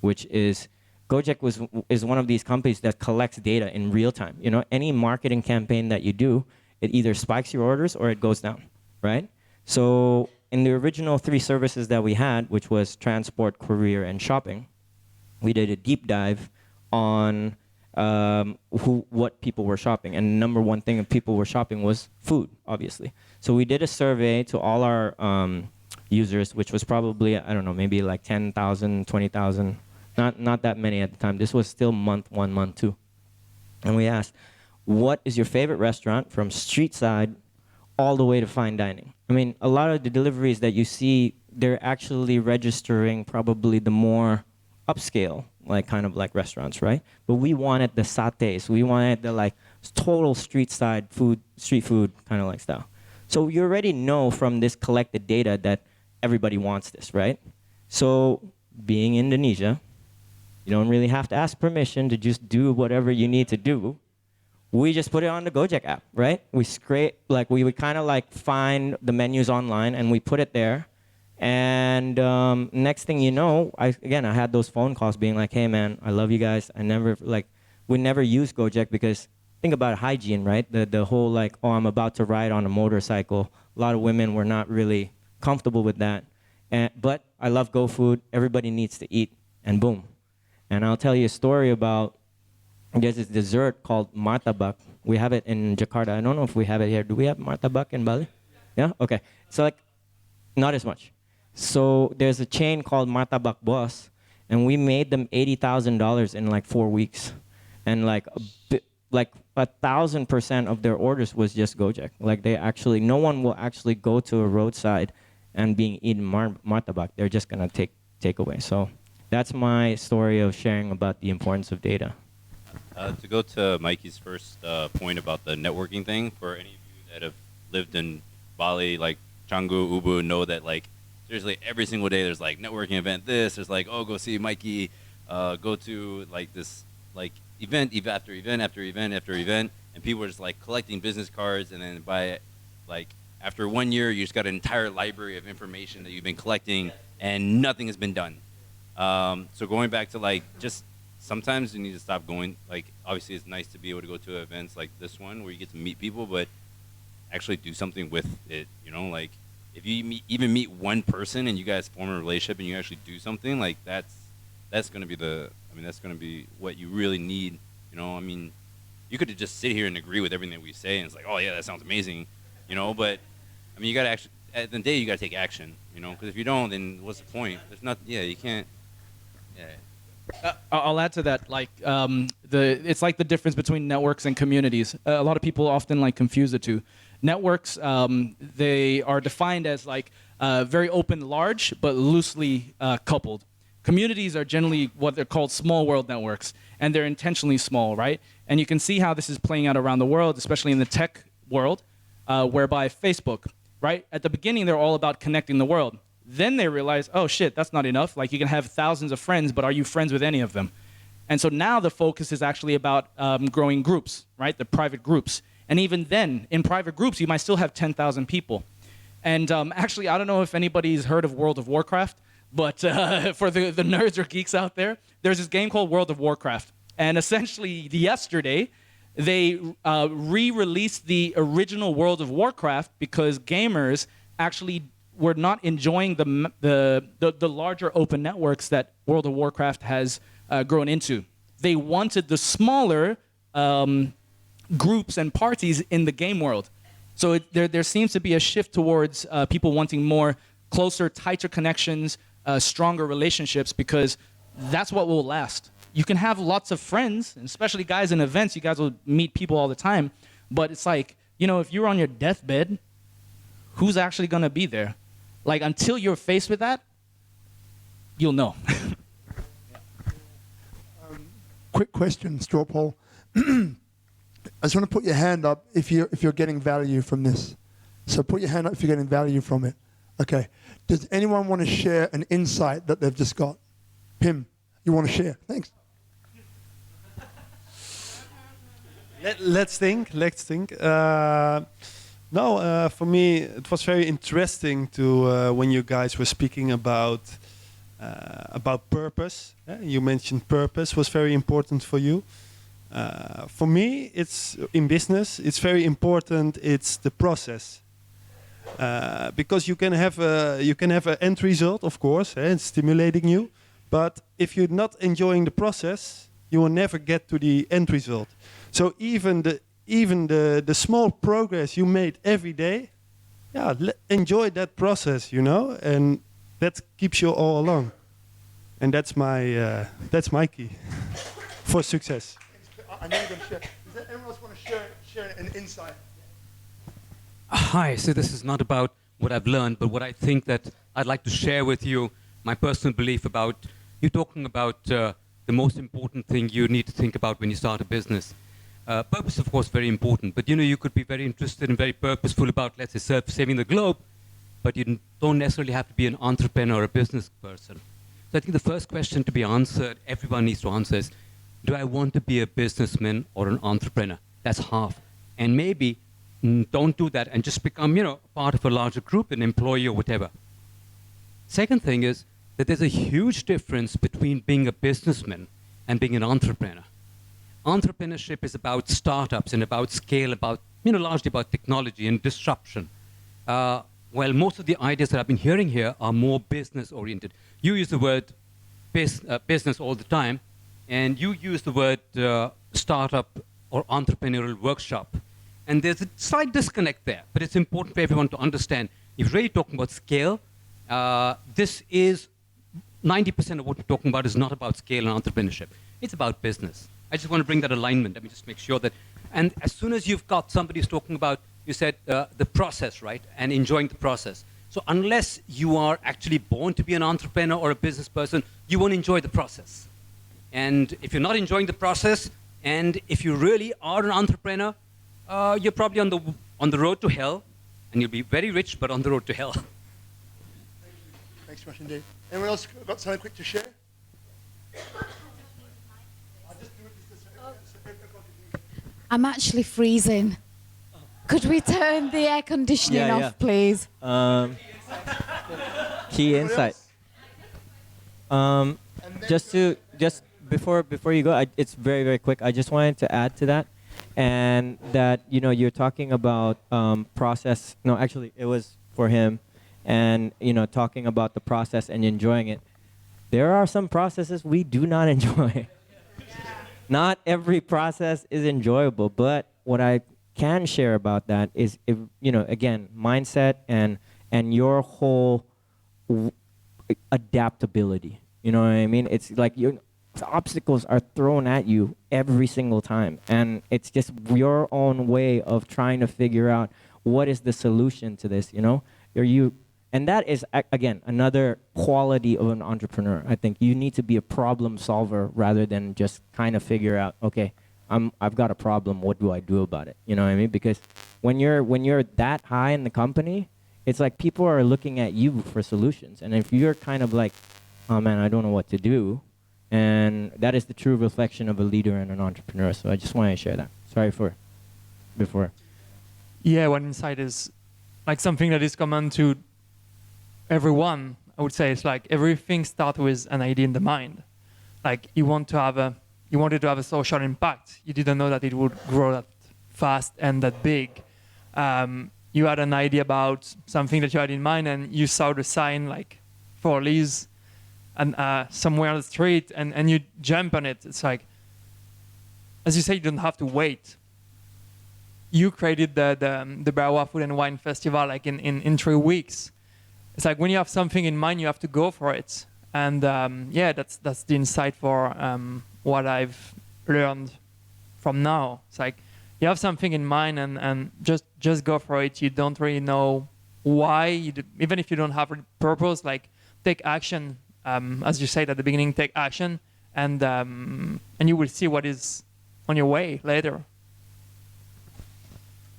which is. GO-JEK is one of these companies that collects data in real time. You know, any marketing campaign that you do, it either spikes your orders or it goes down, right? So in the original 3 services that we had, which was transport, courier, and shopping, we did a deep dive on what people were shopping. And the number one thing that people were shopping was food, obviously. So we did a survey to all our users, which was probably, I don't know, maybe like 10,000, 20,000. Not that many at the time. This was still month 1, month 2. And we asked, what is your favorite restaurant from street side all the way to fine dining? I mean, a lot of the deliveries that you see, they're actually registering probably the more upscale, like kind of like restaurants, right? But we wanted the satés. We wanted the like total street side food, street food kind of like style. So you already know from this collected data that everybody wants this, right? So being Indonesia, you don't really have to ask permission to just do whatever you need to do. we just put it on the GO-JEK app, right? We scrape, like we would kind of like find the menus online and we put it there. And next thing you know, I had those phone calls being like, hey man, I love you guys. We never use GO-JEK because think about hygiene, right? The whole like, oh, I'm about to ride on a motorcycle. A lot of women were not really comfortable with that. But I love GoFood. Everybody needs to eat, and boom. And I'll tell you a story about, there's this dessert called martabak. We have it in Jakarta. I don't know if we have it here. Do we have martabak in Bali? Yeah? Okay. So like, not as much. So there's a chain called Martabak Boss, and we made them $80,000 in like 4 weeks. And like 1,000% of their orders was just GO-JEK. Like no one will actually go to a roadside and being eaten martabak. They're just gonna take away. So that's my story of sharing about the importance of data. To go to Mikey's first point about the networking thing, for any of you that have lived in Bali, like Canggu, Ubud, know that like seriously every single day there's like networking event. There's like, oh, go see Mikey, go to like this like event after event after event after event, and people are just like collecting business cards, and then by like after 1 year you just got an entire library of information that you've been collecting and nothing has been done. So going back to like just sometimes you need to stop going. Like obviously it's nice to be able to go to events like this one where you get to meet people, but actually do something with it. You know, like if you even meet one person and you guys form a relationship and you actually do something, like that's going to be that's going to be what you really need. You know, I mean, you could just sit here and agree with everything that we say and it's like, oh yeah, that sounds amazing, you know, but I mean, you got to actually, at the end of the day, you got to take action, you know, because if you don't, then what's the point? There's not, you can't, I'll add to that. Like it's like the difference between networks and communities. A lot of people often like confuse the two. Networks, they are defined as like very open, large, but loosely coupled. Communities are generally what they're called small world networks, and they're intentionally small, right? And you can see how this is playing out around the world, especially in the tech world, whereby Facebook, right? At the beginning, they're all about connecting the world. Then they realize, oh shit, that's not enough. Like you can have thousands of friends, but are you friends with any of them? And so now the focus is actually about growing groups, right? The private groups. And even then, in private groups, you might still have 10,000 people. And actually, I don't know if anybody's heard of World of Warcraft, but for the nerds or geeks out there, there's this game called World of Warcraft. And essentially, yesterday, they re-released the original World of Warcraft because gamers actually were not enjoying the larger open networks that World of Warcraft has grown into. They wanted the smaller groups and parties in the game world. So there seems to be a shift towards people wanting more closer, tighter connections, stronger relationships, because that's what will last. You can have lots of friends, and especially guys in events, you guys will meet people all the time, but it's like, you know, if you're on your deathbed, who's actually going to be there? Like, until you're faced with that, you'll know. Quick question, straw poll. I just want to put your hand up if you're getting value from this. So put your hand up if you're getting value from it. Okay. Does anyone want to share an insight that they've just got? Pim, you want to share? Thanks. Let's think. For me, it was very interesting to when you guys were speaking about purpose. You mentioned purpose was very important for you. For me, it's in business. It's very important. It's the process, because you can have an end result, of course, it's stimulating you. But if you're not enjoying the process, you will never get to the end result. So even the small progress you made every day, enjoy that process, you know, and that keeps you all along. And that's my key for success. I know you're going to share. Does anyone else want to share an insight? Hi, so this is not about what I've learned, but what I think that I'd like to share with you, my personal belief about, you talking about the most important thing you need to think about when you start a business. Purpose, of course, very important, but you know, you could be very interested and very purposeful about, let's say, saving the globe, but you don't necessarily have to be an entrepreneur or a business person. So I think the first question to be answered, everyone needs to answer is, do I want to be a businessman or an entrepreneur? That's half. And maybe don't do that and just become, part of a larger group, an employee or whatever. Second thing is that there's a huge difference between being a businessman and being an entrepreneur. Entrepreneurship is about startups and about scale, about, largely about technology and disruption. Well, most of the ideas that I've been hearing here are more business-oriented. You use the word business all the time, and you use the word startup or entrepreneurial workshop. And there's a slight disconnect there, but it's important for everyone to understand. If you're really talking about scale, this is 90% of what we're talking about is not about scale and entrepreneurship. It's about business. I just want to bring that alignment. Let me just make sure that, and as soon as you've got somebody who's talking about, you said the process, right? And enjoying the process. So unless you are actually born to be an entrepreneur or a business person, you won't enjoy the process. And if you're not enjoying the process, and if you really are an entrepreneur, you're probably on the road to hell, and you'll be very rich, but on the road to hell. Thanks so much indeed. Anyone else got something quick to share? I'm actually freezing. Could we turn the air conditioning off, please? Key insight. Just before you go, it's very, very quick. I just wanted to add to that, and that you're talking about process. No, actually, it was for him, and talking about the process and enjoying it. There are some processes we do not enjoy. Not every process is enjoyable, but what I can share about that is, again, mindset and your whole adaptability. You know what I mean? It's like the obstacles are thrown at you every single time, and it's just your own way of trying to figure out what is the solution to this. And that is, again, another quality of an entrepreneur. I think you need to be a problem solver rather than just kind of figure out, okay, I've got a problem. What do I do about it? You know what I mean? Because when you're that high in the company, it's like people are looking at you for solutions. And if you're kind of like, oh man, I don't know what to do, and that is the true reflection of a leader and an entrepreneur. So I just wanted to share that. Sorry for before. Yeah, one insight is like something that is common to everyone. I would say it's like everything starts with an idea in the mind. Like you wanted to have a social impact. You didn't know that it would grow that fast and that big. You had an idea about something that you had in mind, and you saw the sign like for Liz and somewhere on the street, and you jump on it. It's like, as you say, you don't have to wait. You created the Barawa Food and Wine Festival like in 3 weeks. It's like when you have something in mind, you have to go for it. And that's the insight for what I've learned from now. It's like you have something in mind and just go for it. You don't really know why, even if you don't have a purpose, like take action. As you said at the beginning, take action, and you will see what is on your way later.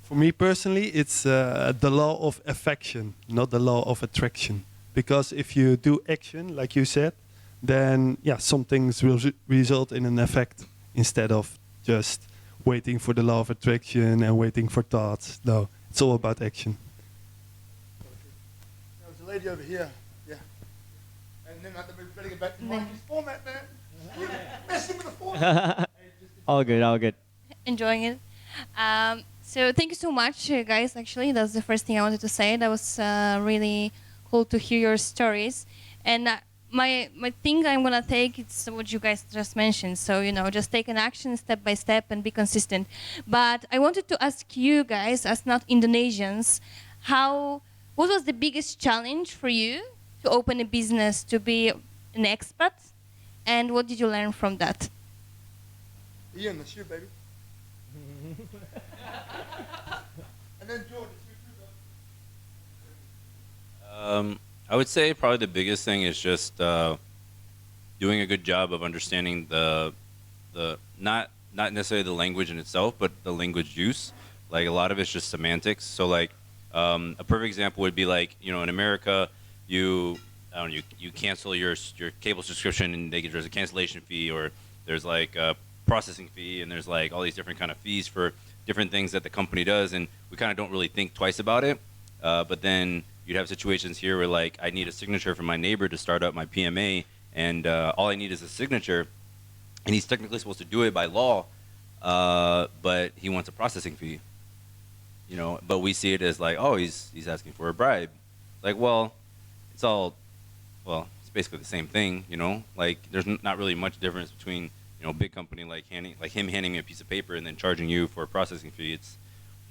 For me personally, it's the law of affection, not the law of attraction. Because if you do action, like you said, then some things will result in an effect instead of just waiting for the law of attraction and waiting for thoughts. No, it's all about action. There's a lady over here. Yeah. And then at the better get back to Mikey's format, man. You're messing with the format. All good. Enjoying it. So thank you so much, guys. Actually, that's the first thing I wanted to say. That was really cool to hear your stories. And my thing I'm gonna take is what you guys just mentioned. So just take an action step by step and be consistent. But I wanted to ask you guys, as not Indonesians, what was the biggest challenge for you to open a business, to be an expat, and what did you learn from that? Ian, that's you, baby. And then George, it's you too, I would say probably the biggest thing is just doing a good job of understanding the not necessarily the language in itself, but the language use. Like a lot of it's just semantics. So like a perfect example would be like in America you cancel your cable subscription and there's a cancellation fee, or there's like a processing fee, and there's like all these different kind of fees for different things that the company does, and we kind of don't really think twice about it. But then you'd have situations here where like I need a signature from my neighbor to start up my PMA, and all I need is a signature, and he's technically supposed to do it by law, but he wants a processing fee. You know, but we see it as like, oh, he's asking for a bribe. Like, well, it's basically the same thing, you know. Like, there's not really much difference between, you know, a big company like him handing me a piece of paper and then charging you for a processing fee. It's,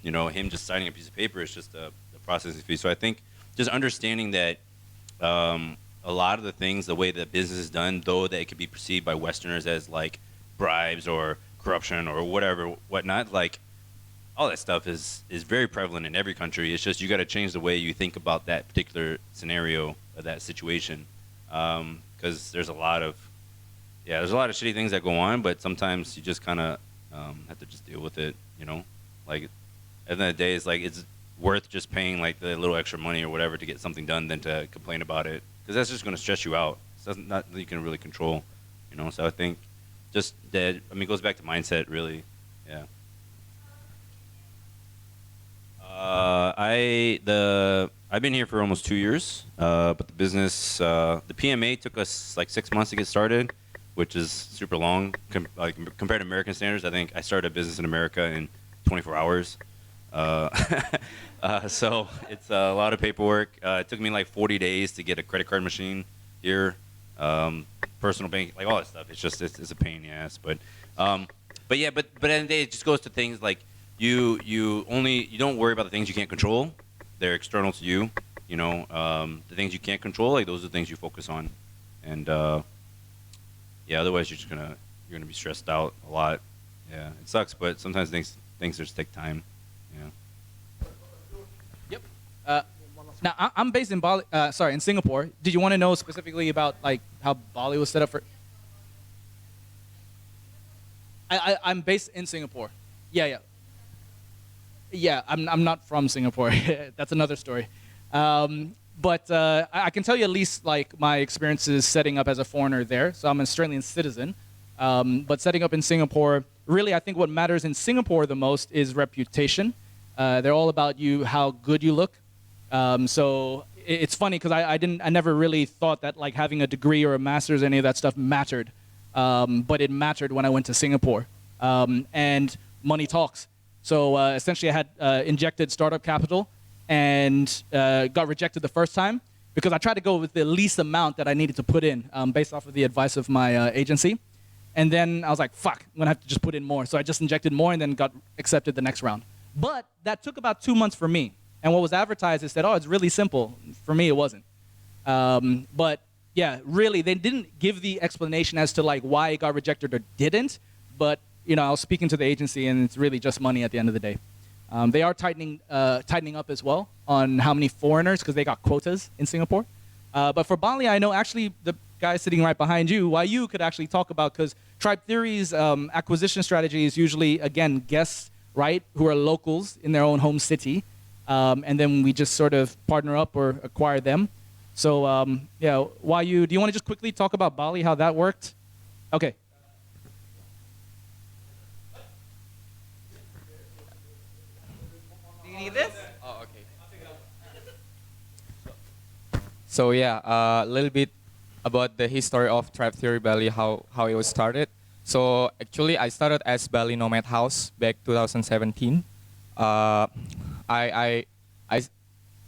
you know, him just signing a piece of paper is just a processing fee. So I think just understanding that a lot of the things, the way that business is done, though that it could be perceived by Westerners as like bribes or corruption or whatnot, like all that stuff is very prevalent in every country. It's just you got to change the way you think about that particular scenario or that situation, because there's a lot of shitty things that go on, but sometimes you just kind of have to just deal with it, you know. Like at the end of the day, it's like it's worth just paying like the little extra money or whatever to get something done than to complain about it, because that's just going to stress you out. It's not that you can really control, you know. So I think just that, I mean, it goes back to mindset, really. Yeah. I've been here for almost 2 years, but the business, the PMA took us like 6 months to get started, which is super long compared to American standards. I think I started a business in America in 24 hours. So it's a lot of paperwork. It took me like 40 days to get a credit card machine here, personal bank, like all that stuff. It's just it's a pain in the ass. But at the end of the day, it just goes to things like you don't worry about the things you can't control. They're external to you. You know, the things you can't control, like those are the things you focus on. And otherwise you're gonna be stressed out a lot. Yeah, it sucks, but sometimes things just take time. Yeah. Yep. Now I'm based in Bali. In Singapore. Did you want to know specifically about like how Bali was set up for? I'm based in Singapore. Yeah. I'm not from Singapore. That's another story. But I can tell you at least like my experiences setting up as a foreigner there. So I'm an Australian citizen. But setting up in Singapore, really I think what matters in Singapore the most is reputation. They're all about how good you look. So it's funny because I never really thought that like having a degree or a master's, any of that stuff mattered. But it mattered when I went to Singapore. And money talks. So essentially I had injected startup capital and got rejected the first time because I tried to go with the least amount that I needed to put in based off of the advice of my agency. And then I was like, fuck, I'm going to have to just put in more. So I just injected more and then got accepted the next round. But that took about 2 months for me. And what was advertised is that, oh, it's really simple. For me, it wasn't. But yeah, really, they didn't give the explanation as to like why it got rejected or didn't. But you know, I was speaking to the agency, and it's really just money at the end of the day. They are tightening up as well on how many foreigners, because they got quotas in Singapore. But for Bali, I know actually the guy sitting right behind you, why you could actually talk about, because Tribe Theory's acquisition strategy is usually, again, guests, right, who are locals in their own home city. And then we just sort of partner up or acquire them. So yeah, do you want to just quickly talk about Bali, how that worked? Okay. Do you need this? Oh, okay. So yeah, a little bit about the history of Tribe Theory Bali, how it was started. So actually, I started as Bali Nomad House back 2017.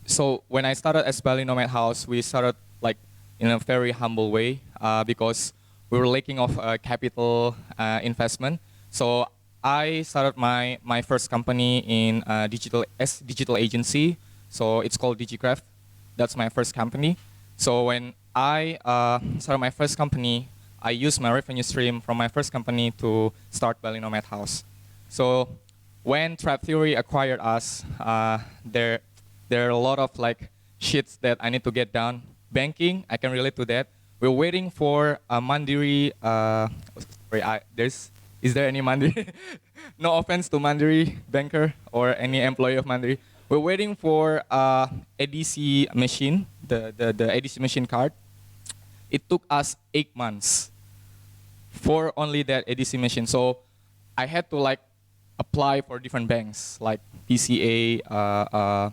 So when I started as Bali Nomad House, we started like in a very humble way because we were lacking of capital investment. So I started my first company in digital agency. So it's called DigiCraft. That's my first company. So when I started my first company, I used my revenue stream from my first company to start Bali Nomad House. So when Tribe Theory acquired us, there are a lot of like shits that I need to get done. Banking, I can relate to that. We're waiting for a Mandiri. Is there any Mandiri? No offense to Mandiri banker or any employee of Mandiri. We're waiting for ADC machine, the ADC machine card. It took us 8 months for only that ADC machine. So I had to like apply for different banks like PCA,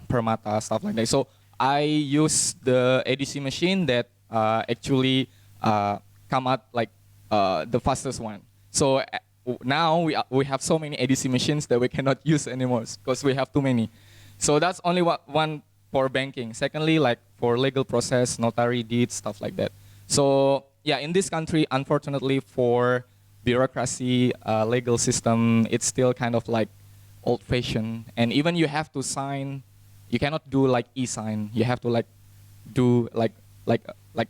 Permata, stuff like that. So I use the ADC machine that actually come out like the fastest one. So now we have so many ADC machines that we cannot use anymore because we have too many. So that's only one for banking. Secondly, like for legal process, notary deeds, stuff like that. So yeah, in this country, unfortunately, for bureaucracy, legal system, it's still kind of like old-fashioned. And even you have to sign, you cannot do like e-sign. You have to like do like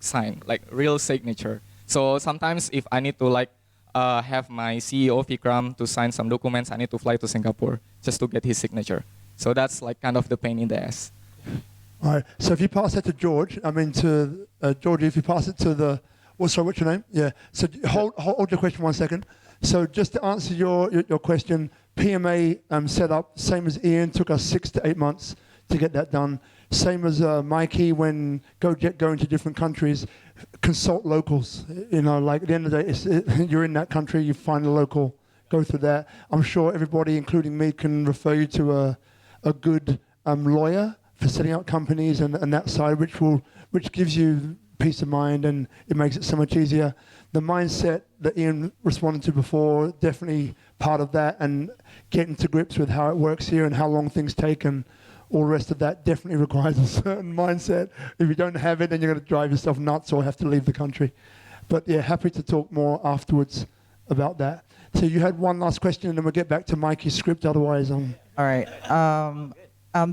sign, like real signature. So sometimes if I need to like have my CEO Vikram to sign some documents, I need to fly to Singapore just to get his signature. So that's like kind of the pain in the ass. All right. So if you pass that to George, to George, if you pass it to the, what's your name? Yeah. So hold your question 1 second. So just to answer your question, PMA setup, same as Ian, took us 6 to 8 months to get that done. Same as Mikey, when GO-JEK go into different countries, consult locals. You know, like at the end of the day, you're in that country, you find a local, go through that. I'm sure everybody, including me, can refer you to a good lawyer for setting up companies and that side, which gives you peace of mind and it makes it so much easier. The mindset that Ian responded to before, definitely part of that, and getting to grips with how it works here and how long things take and all the rest of that definitely requires a certain mindset. If you don't have it, then you're going to drive yourself nuts or have to leave the country. But yeah, happy to talk more afterwards about that. So you had one last question and then we'll get back to Mikey's script, otherwise All right.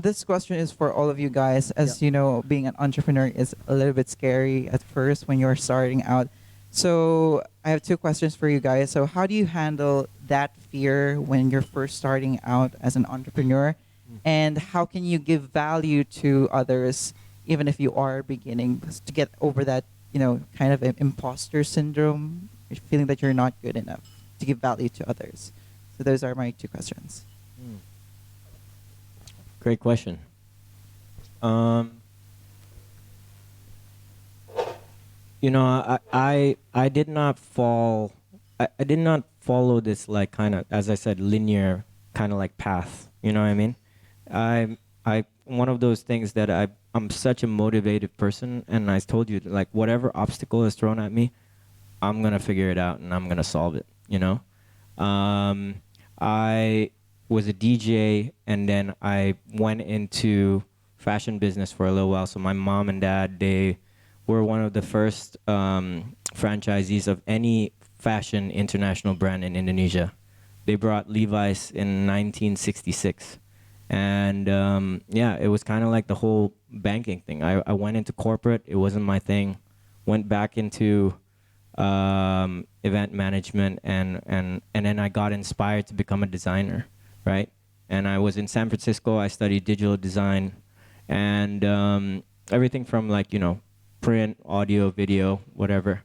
This question is for all of you guys. As you know, being an entrepreneur is a little bit scary at first when you're starting out. So I have 2 questions for you guys. So how do you handle that fear when you're first starting out as an entrepreneur? And how can you give value to others, even if you are beginning, to get over that, kind of imposter syndrome, feeling that you're not good enough to give value to others? So those are my 2 questions. Great question. I did not fall. I did not follow this like kind of, as I said, linear kind of like path. You know what I mean? I one of those things that I'm such a motivated person, and I told you, like, whatever obstacle is thrown at me, I'm gonna figure it out and I'm gonna solve it. I was a DJ, and then I went into fashion business for a little while. So my mom and dad, they were one of the first franchisees of any fashion international brand in Indonesia. They brought Levi's in 1966. And it was kind of like the whole banking thing. I went into corporate. It wasn't my thing. Went back into event management, and then I got inspired to become a designer. Right, and I was in San Francisco. I studied digital design, and everything from print, audio, video, whatever.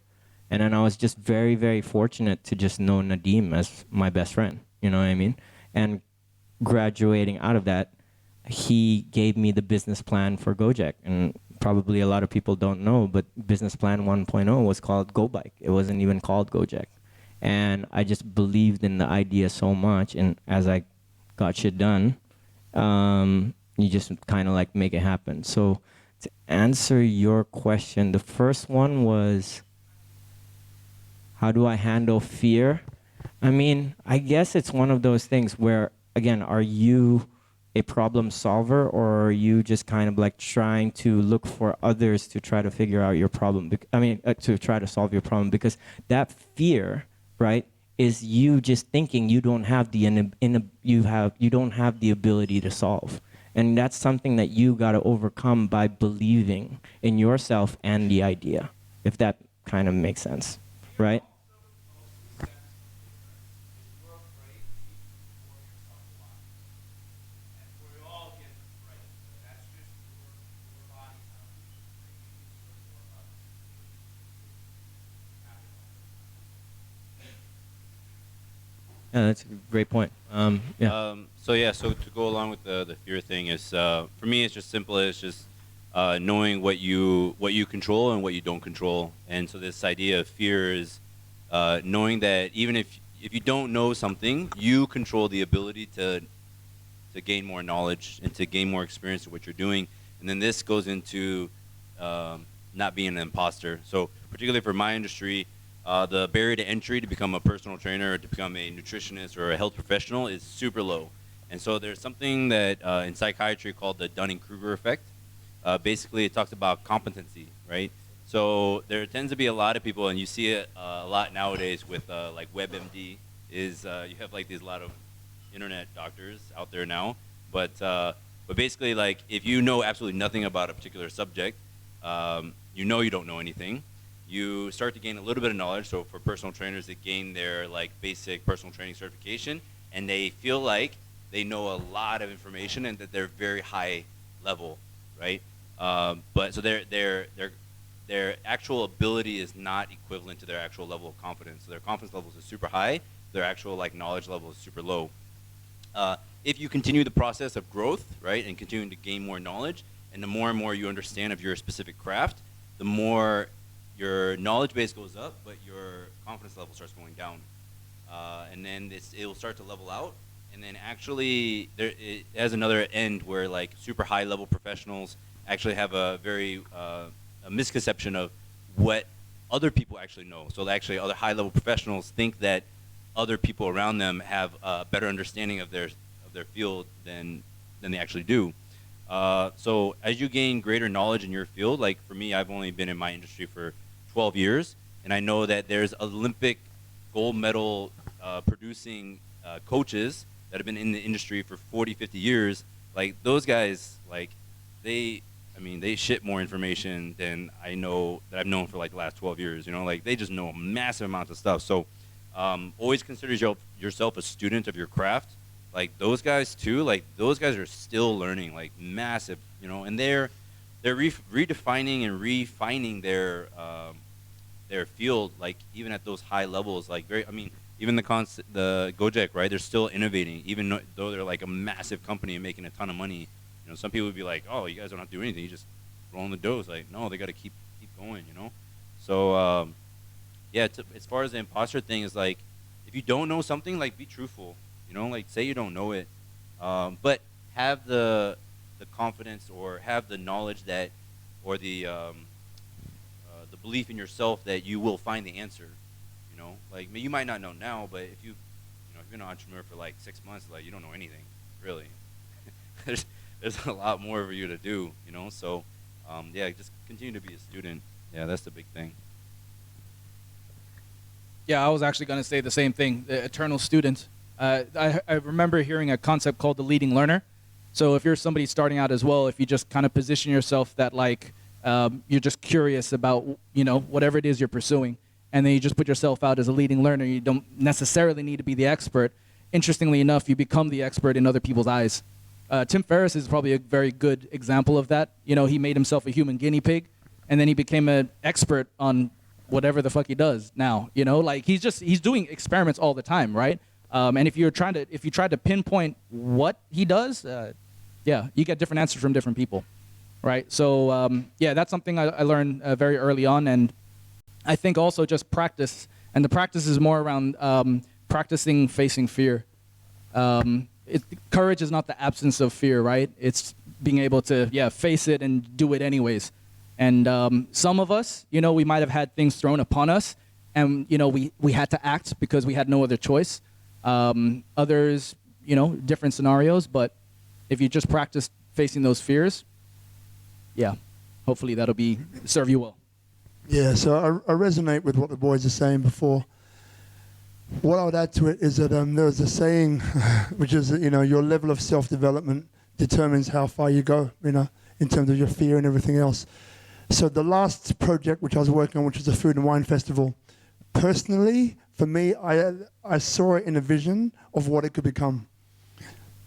And then I was just very, very fortunate to just know Nadeem as my best friend. You know what I mean? And graduating out of that, he gave me the business plan for GO-JEK. And probably a lot of people don't know, but business plan 1.0 was called Go-Bike. It wasn't even called GO-JEK. And I just believed in the idea so much, and as I got shit done, you just kind of like make it happen. So to answer your question, the first one was, how do I handle fear? I mean, I guess it's one of those things where, again, are you a problem solver, or are you just kind of like trying to look for others to try to figure out your problem? To try to solve your problem, because that fear, right, is you just thinking you don't have the you don't have the ability to solve. And that's something that you got to overcome by believing in yourself and the idea, if that kind of makes sense, right? Yeah, that's a great point. So to go along with the fear thing is, for me, it's just simple. It's just knowing what you control and what you don't control. And so this idea of fear is knowing that even if if you don't know something, you control the ability to gain more knowledge and to gain more experience in what you're doing. And then this goes into not being an imposter. So particularly for my industry, the barrier to entry to become a personal trainer or to become a nutritionist or a health professional is super low. And so there's something that in psychiatry called the Dunning-Kruger effect. Basically, it talks about competency, right? So there tends to be a lot of people, and you see it a lot nowadays with like WebMD, is you have like these lot of internet doctors out there now. But basically, like if you know absolutely nothing about a particular subject, you don't know anything. You start to gain a little bit of knowledge. So for personal trainers, they gain their like basic personal training certification, and they feel like they know a lot of information and that they're very high level, right? But so their actual ability is not equivalent to their actual level of confidence. So their confidence levels are super high. Their actual like knowledge level is super low. If you continue the process of growth, right, and continuing to gain more knowledge, and the more and more you understand of your specific craft, the more your knowledge base goes up, but your confidence level starts going down. And then it will start to level out. And then actually, it has another end where like super high level professionals actually have a very a misconception of what other people actually know. So actually, other high level professionals think that other people around them have a better understanding of their field than they actually do. So as you gain greater knowledge in your field, like for me, I've only been in my industry for 12 years, and I know that there's Olympic gold medal producing coaches that have been in the industry for 40, 50 years. Like those guys, like they ship more information than I've known for like the last 12 years. Like they just know massive amounts of stuff. So always consider yourself a student of your craft. Like those guys too, like those guys are still learning, like massive, and they're redefining and refining their field, like even at those high levels, like even the GO-JEK, right? They're still innovating, even though they're like a massive company and making a ton of money. Some people would be like, "Oh, you guys don't have to do anything; you just roll in the dough." It's like, no, they got to keep going, So, yeah. As far as the imposter thing is like, if you don't know something, like be truthful. Like say you don't know it, but have the confidence or have the knowledge that, or the belief in yourself that you will find the answer. Like you might not know now, but if you've been an entrepreneur for like 6 months, like you don't know anything really. there's a lot more for you to do, So yeah, just continue to be a student. Yeah, that's the big thing. Yeah, I was actually going to say the same thing, the eternal student. I remember hearing a concept called the leading learner. So if you're somebody starting out as well, if you just kind of position yourself that like you're just curious about, whatever it is you're pursuing, and then you just put yourself out as a leading learner, you don't necessarily need to be the expert. Interestingly enough, you become the expert in other people's eyes. Tim Ferriss is probably a very good example of that. He made himself a human guinea pig, and then he became an expert on whatever the fuck he does now. Like he's doing experiments all the time, right? And if you try to pinpoint what he does, yeah, you get different answers from different people, right? So yeah, that's something I learned very early on, and I think also just practice, and the practice is more around practicing facing fear. Courage is not the absence of fear, right? It's being able to face it and do it anyways. And some of us, we might have had things thrown upon us, and we had to act because we had no other choice. Others, different scenarios, but if you just practice facing those fears, yeah, hopefully that'll serve you well. Yeah, so I resonate with what the boys are saying before. What I would add to it is that there's a saying, which is that, your level of self-development determines how far you go, in terms of your fear and everything else. So the last project which I was working on, which was the Food and Wine Festival, personally, for me, I saw it in a vision of what it could become.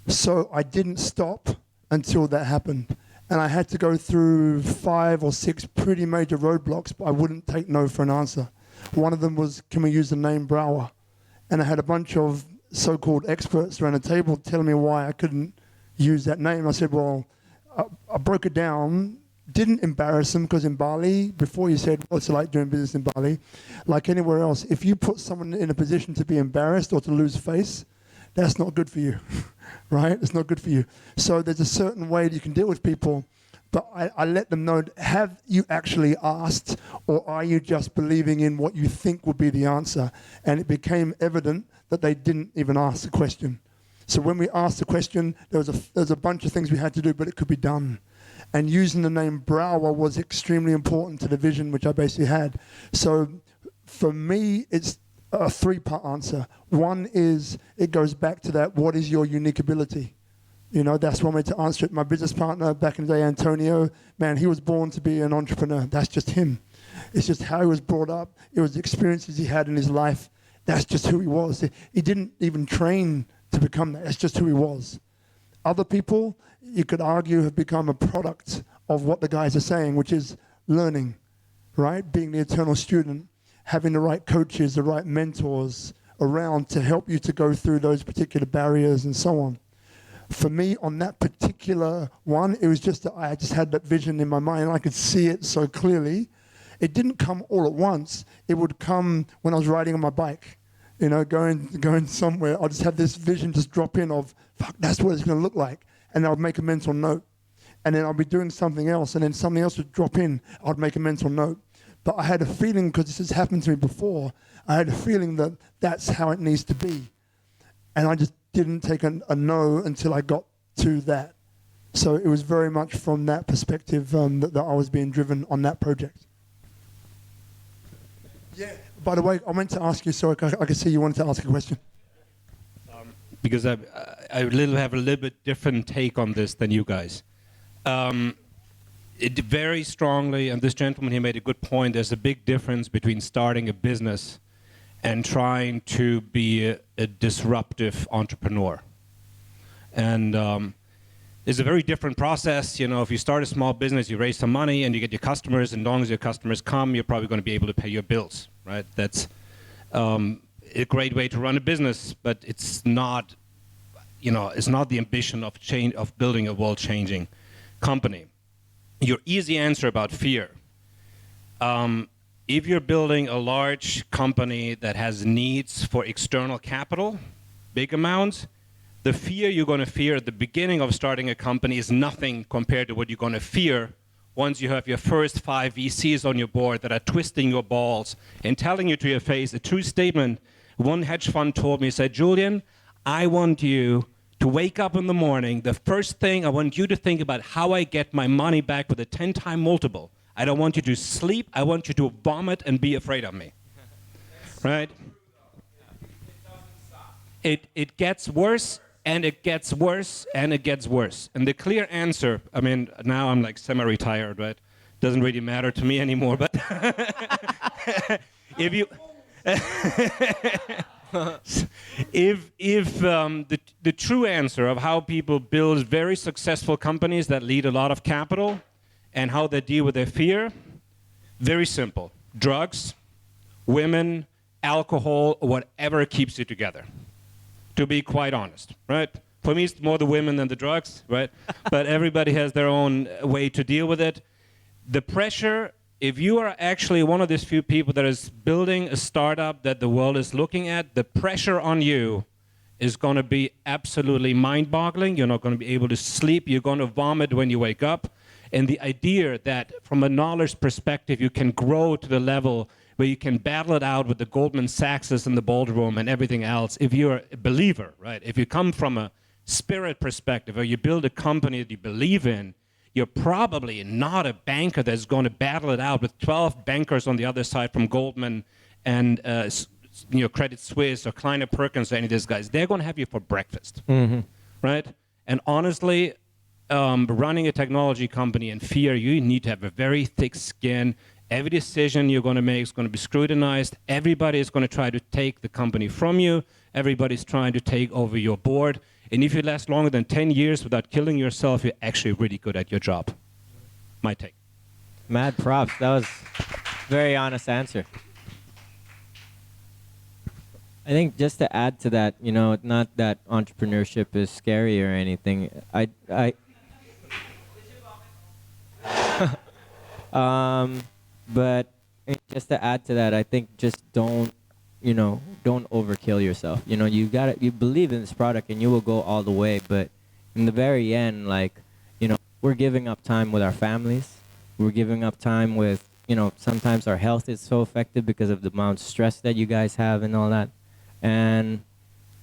So I didn't stop until that happened. And I had to go through 5 or 6 pretty major roadblocks, but I wouldn't take no for an answer. One of them was, can we use the name Brower? And I had a bunch of so-called experts around the table telling me why I couldn't use that name. I said, well, I broke it down didn't embarrass them, because in Bali, before you said what's it like doing business in Bali, like anywhere else, if you put someone in a position to be embarrassed or to lose face, that's not good for you, right? It's not good for you. So there's a certain way that you can deal with people, but I let them know, have you actually asked, or are you just believing in what you think would be the answer? And it became evident that they didn't even ask the question. So when we asked the question, there was a bunch of things we had to do, but it could be done. And using the name Brower was extremely important to the vision which I basically had. So for me, it's a three-part answer. One is, it goes back to that, what is your unique ability? You know, that's one way to answer it. My business partner back in the day, Antonio, man, he was born to be an entrepreneur. That's just him. It's just how he was brought up. It was the experiences he had in his life. That's just who he was. He didn't even train to become that. That's just who he was. Other people, you could argue, have become a product of what the guys are saying, which is learning, right? Being the eternal student, having the right coaches, the right mentors around to help you to go through those particular barriers and so on. For me, on that particular one, it was just that I just had that vision in my mind, and I could see it so clearly. It didn't come all at once. It would come when I was riding on my bike, you know, going somewhere. I'll just have this vision just drop in of, fuck, that's what it's going to look like. And I'll make a mental note. And then I'll be doing something else, and then something else would drop in. I'd make a mental note. But I had a feeling, because this has happened to me before, I had a feeling that that's how it needs to be. And I just didn't take a no until I got to that. So it was very much from that perspective that I was being driven on that project. Yeah. By the way, I meant to ask you, so I could see you wanted to ask a question. Because I have a little bit different take on this than you guys. It very strongly, and this gentleman here made a good point, there's a big difference between starting a business and trying to be a disruptive entrepreneur. And it's a very different process. You know, if you start a small business, you raise some money and you get your customers, and as long as your customers come, you're probably going to be able to pay your bills, right? That's a great way to run a business, but it's not, you know, it's not the ambition of building a world-changing company. Your easy answer about fear. If you're building a large company that has needs for external capital, big amounts, the fear you're going to fear at the beginning of starting a company is nothing compared to what you're going to fear once you have your first 5 VCs on your board that are twisting your balls and telling you to your face a true statement. One hedge fund told me, said, Julian, I want you to wake up in the morning, the first thing I want you to think about how I get my money back with a 10-time multiple. I don't want you to sleep. I want you to vomit and be afraid of me. Right? It gets worse, and it gets worse, and it gets worse. And the clear answer, I mean, now I'm like semi-retired, right? Doesn't really matter to me anymore, but if you... if the true answer of how people build very successful companies that lead a lot of capital and how they deal with their fear, very simple. Drugs, women, alcohol, whatever keeps you together. To be quite honest, right? For me, it's more the women than the drugs, right? But everybody has their own way to deal with it. The pressure, if you are actually one of these few people that is building a startup that the world is looking at, the pressure on you is going to be absolutely mind-boggling. You're not going to be able to sleep. You're going to vomit when you wake up. And the idea that from a knowledge perspective, you can grow to the level where you can battle it out with the Goldman Sachses in the boardroom and everything else, if you're a believer, right? If you come from a spirit perspective or you build a company that you believe in, you're probably not a banker that's going to battle it out with 12 bankers on the other side from Goldman and Credit Suisse or Kleiner Perkins or any of these guys. They're going to have you for breakfast, right? And honestly, running a technology company in fear, you need to have a very thick skin. Every decision you're going to make is going to be scrutinized. Everybody is going to try to take the company from you. Everybody's trying to take over your board. And if you last longer than 10 years without killing yourself, you're actually really good at your job. My take. Mad props. That was a very honest answer. I think just to add to that, you know, not that entrepreneurship is scary or anything. But just to add to that, I think just don't overkill yourself. You believe in this product and you will go all the way. But in the very end, we're giving up time with our families. We're giving up time with, sometimes our health is so affected because of the amount of stress that you guys have and all that. And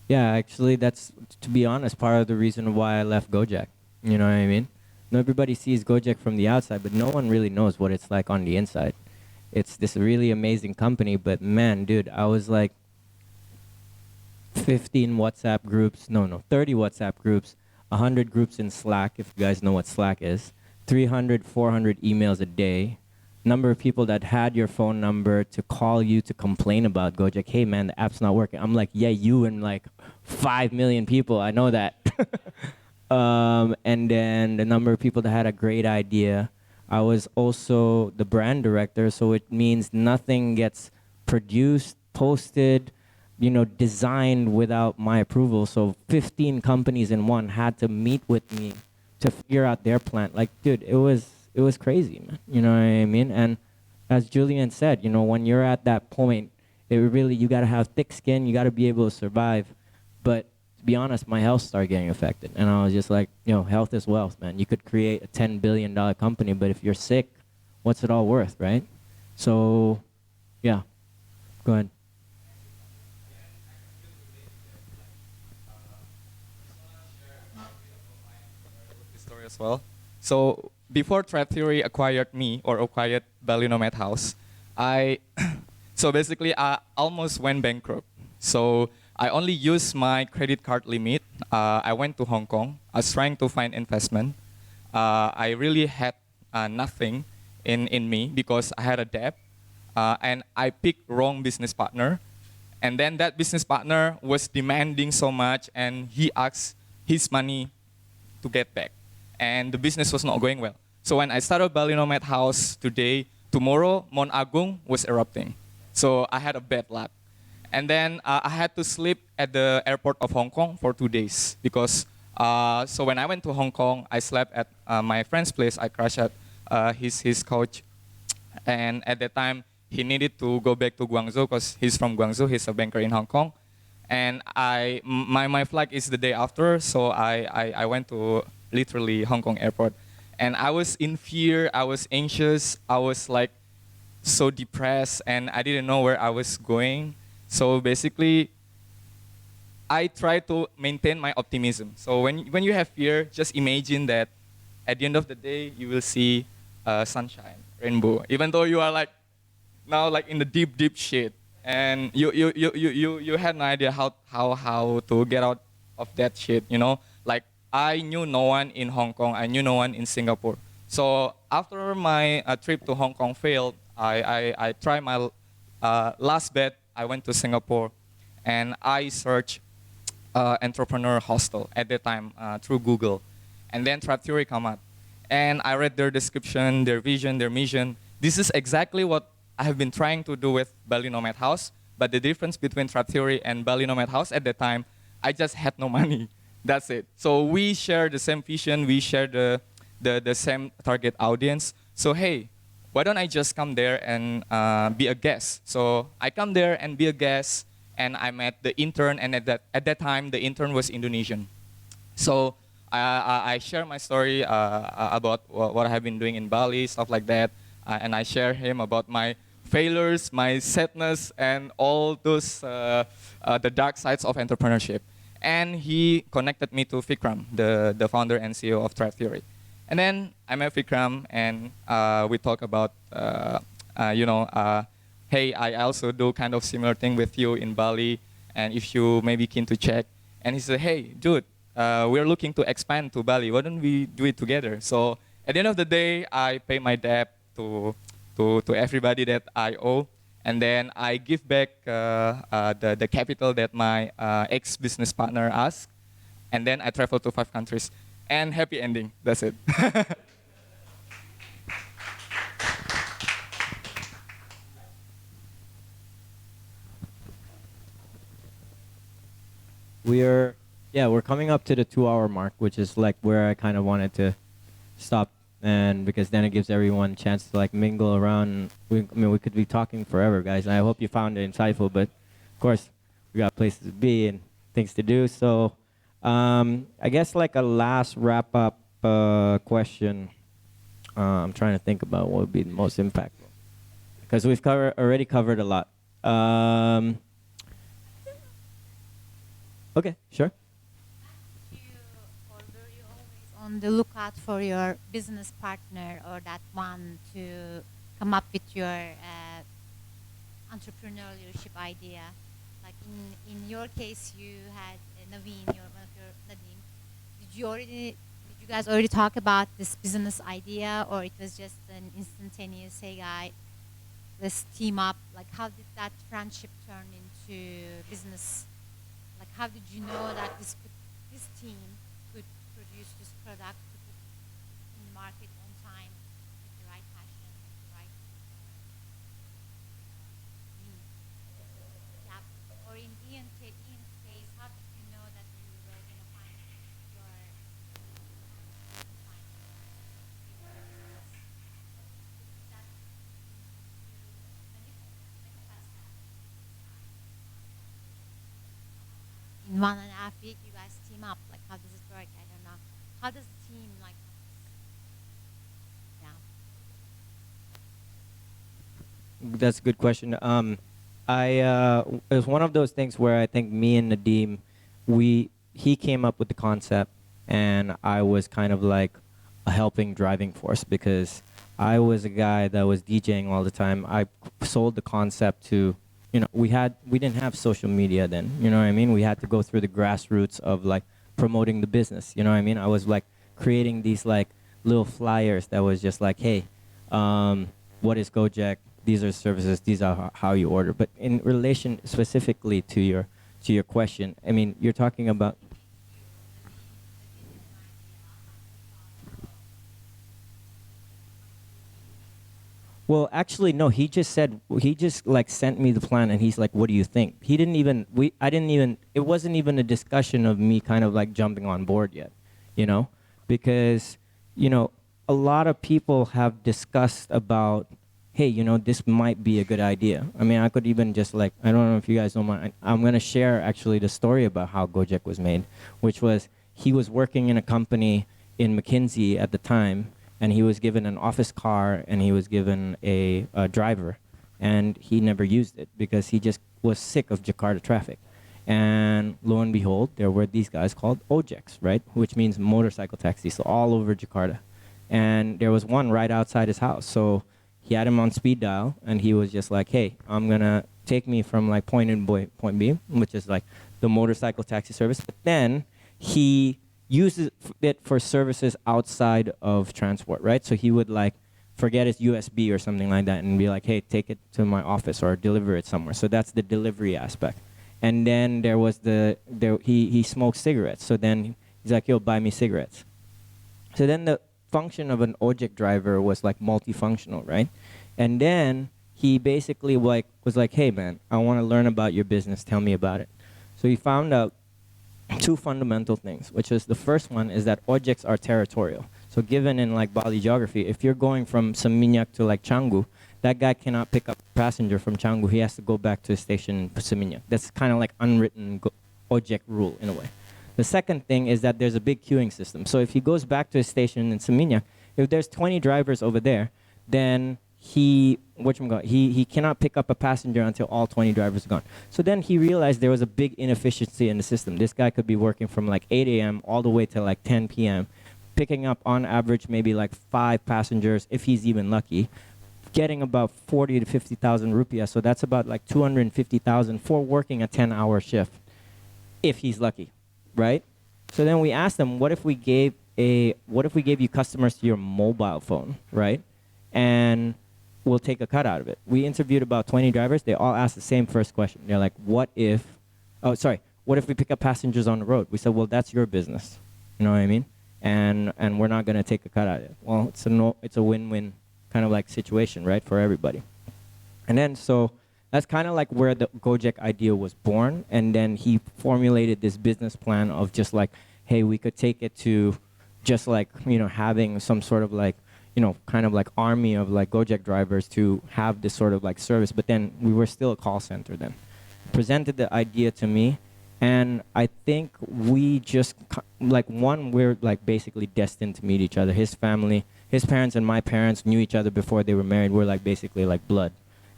yeah, actually, that's, to be honest, part of the reason why I left GO-JEK. You know what I mean? Everybody sees GO-JEK from the outside, but no one really knows what it's like on the inside. It's this really amazing company, but man, dude, I was like 15 WhatsApp groups, 30 WhatsApp groups, 100 groups in Slack, if you guys know what Slack is, 300, 400 emails a day, number of people that had your phone number to call you to complain about GO-JEK. Hey, man, the app's not working. I'm like, yeah, you and like 5 million people. I know that. And then the number of people that had a great idea. I was also the brand director, so it means nothing gets produced, posted, designed without my approval. So 15 companies in one had to meet with me to figure out their plan. Like, dude, it was crazy, man. You know what I mean? And as Julian said, when you're at that point, you got to have thick skin. You got to be able to survive. But to be honest, my health started getting affected. And I was just like, health is wealth, man. You could create a $10 billion company, but if you're sick, what's it all worth, right? So, yeah. Go ahead. Story as well. So before Thread Theory acquired me or acquired Bali Nomad House, so basically I almost went bankrupt. So I only used my credit card limit. I went to Hong Kong. I was trying to find investment. I really had nothing in me because I had a debt, and I picked wrong business partner. And then that business partner was demanding so much, and he asked his money to get back. And the business was not going well. So when I started Bali Nomad House tomorrow, Mon Agung was erupting. So I had a bad luck. And then I had to sleep at the airport of Hong Kong for 2 days because, so when I went to Hong Kong, I slept at my friend's place. I crashed at his couch. And at that time, he needed to go back to Guangzhou because he's from Guangzhou. He's a banker in Hong Kong. And my flight is the day after, so I went to literally Hong Kong airport. And I was in fear, I was anxious, I was like so depressed, and I didn't know where I was going. So basically, I try to maintain my optimism. So when you have fear, just imagine that at the end of the day, you will see sunshine, rainbow. Even though you are like now like in the deep shit, and you had no idea how to get out of that shit. Like I knew no one in Hong Kong, I knew no one in Singapore. So after my trip to Hong Kong failed, I tried my last bet. I went to Singapore, and I searched entrepreneurial hostel at that time through Google, and then Thread Theory come up, and I read their description, their vision, their mission. This is exactly what I have been trying to do with Bali Nomad House, but the difference between Thread Theory and Bali Nomad House at that time, I just had no money. That's it. So we share the same vision, we share the same target audience. So hey, why don't I just come there and be a guest? So I come there and be a guest, and I met the intern, and at that time, the intern was Indonesian. So I share my story about what I have been doing in Bali, stuff like that, and I share him about my failures, my sadness, and all those the dark sides of entrepreneurship. And he connected me to Vikram, the founder and CEO of Thread Theory. And then I met Vikram, and we talk about, hey, I also do kind of similar thing with you in Bali, and if you may be keen to check. And he said, hey, dude, we're looking to expand to Bali. Why don't we do it together? So at the end of the day, I pay my debt to everybody that I owe, and then I give back the capital that my ex-business partner asked, and then I travel to 5 countries. And happy ending. That's it. We're coming up to the 2-hour mark, which is like where I kind of wanted to stop and because then it gives everyone a chance to like mingle around. We could be talking forever, guys. And I hope you found it insightful. But of course, we got places to be and things to do. So I guess like a last wrap up question. I'm trying to think about what would be the most impactful, because we've already covered a lot. Okay, sure. Were you always on the lookout for your business partner or that one to come up with your entrepreneurship idea? Like in your case, you had Naveen, one of your Nadim. Did you guys already talk about this business idea, or it was just an instantaneous, hey guy, let's team up? Like, how did that friendship turn into business? Like, how did you know that this team could produce this product, put it in the market on time, with the right passion, with the right need? Yeah. Or in Ian's case, how did you know that you were going to find your in 1.5 weeks, you guys team up? Like, how does it work? I don't know. How does the team, like, yeah? That's a good question. It was one of those things where I think me and Nadim, he came up with the concept, and I was kind of like a helping driving force, because I was a guy that was DJing all the time. I sold the concept to, we didn't have social media then, you know what I mean? We had to go through the grassroots of like promoting the business, you know what I mean? I was like creating these like little flyers that was just like, hey, what is GO-JEK? These are services, these are how you order. But in relation specifically to your question, I mean, you're talking about. Well, actually, no. He just like sent me the plan, and he's like, "What do you think?" He didn't even. It wasn't even a discussion of me kind of like jumping on board yet, because a lot of people have discussed about, hey, this might be a good idea. I mean, I could even just like, I don't know if you guys don't mind. I'm gonna share actually the story about how GO-JEK was made, which was he was working in a company in McKinsey at the time. And he was given an office car, and he was given a driver, and he never used it because he just was sick of Jakarta traffic. And lo and behold, there were these guys called OJEKs, right? Which means motorcycle taxis, so all over Jakarta. And there was one right outside his house. So he had him on speed dial, and he was just like, hey, I'm going to take me from like point A to point B, which is like the motorcycle taxi service. But then he uses it for services outside of transport, right? So he would like forget his USB or something like that and be like, hey, take it to my office or deliver it somewhere. So that's the delivery aspect. And then there was he smoked cigarettes. So then he's like, yo, buy me cigarettes. So then the function of an OJEK driver was like multifunctional, right? And then he basically like was like, hey man, I want to learn about your business. Tell me about it. So he found out two fundamental things, which is the first one is that OJEKs are territorial. So given in like Bali geography, if you're going from Seminyak to like Canggu, that guy cannot pick up a passenger from Canggu. He has to go back to a station in Seminyak. That's kind of like unwritten OJEK rule in a way. The second thing is that there's a big queuing system. So if he goes back to his station in Seminyak, if there's 20 drivers over there, then he cannot pick up a passenger until all 20 drivers are gone. So then he realized there was a big inefficiency in the system. This guy could be working from like 8 a.m. all the way to like 10 p.m., picking up on average maybe like 5 passengers if he's even lucky, getting about 40 to 50,000 rupiah. So that's about like 250,000 for working a 10-hour shift if he's lucky, right? So then we asked him, what if we gave you customers to your mobile phone, right? And we'll take a cut out of it. We interviewed about 20 drivers. They all asked the same first question. They're like, what if we pick up passengers on the road? We said, well, that's your business. You know what I mean? And we're not going to take a cut out of it. Well, it's a win-win kind of like situation, right, for everybody. And then so that's kind of like where the GO-JEK idea was born. And then he formulated this business plan of just like, hey, we could take it to just like, having some sort of like kind of like army of like GO-JEK drivers to have this sort of like service. But then we were still a call center then. Presented the idea to me, and I think we just we're like basically destined to meet each other. His family, his parents and my parents knew each other before they were married. We're like basically like blood.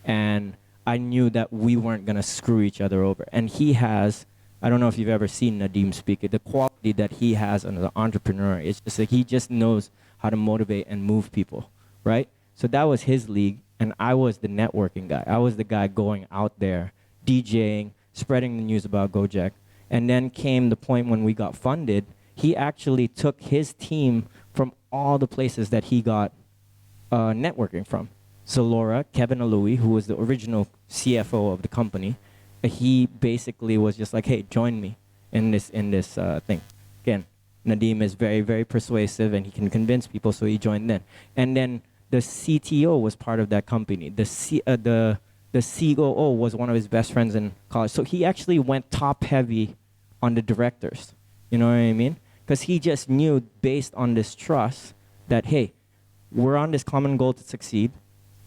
And I knew that we weren't gonna screw each other over. And he has, I don't know if you've ever seen Nadim speak, the quality that he has as an entrepreneur, it's just like he just knows how to motivate and move people, right? So that was his league, and I was the networking guy. I was the guy going out there, DJing, spreading the news about GO-JEK. And then came the point when we got funded, he actually took his team from all the places that he got networking from. So Laura, Kevin Alui, who was the original CFO of the company, he basically was just like, hey, join me in this thing. Again, Nadim is very, very persuasive, and he can convince people, so he joined then. And then the CTO was part of that company. The COO was one of his best friends in college. So he actually went top heavy on the directors. You know what I mean? Because he just knew, based on this trust, that, hey, we're on this common goal to succeed.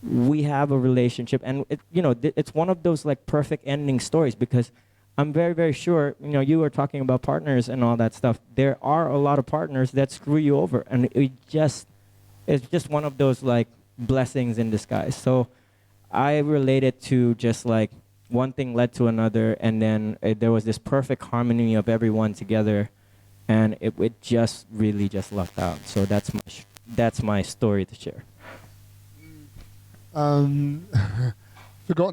We have a relationship, and it's one of those like perfect ending stories, because I'm very, very sure, you were talking about partners and all that stuff. There are a lot of partners that screw you over, and it's just one of those like blessings in disguise. So I relate it to just like one thing led to another, and then there was this perfect harmony of everyone together, and it just really just lucked out. So that's my story to share. Forgotten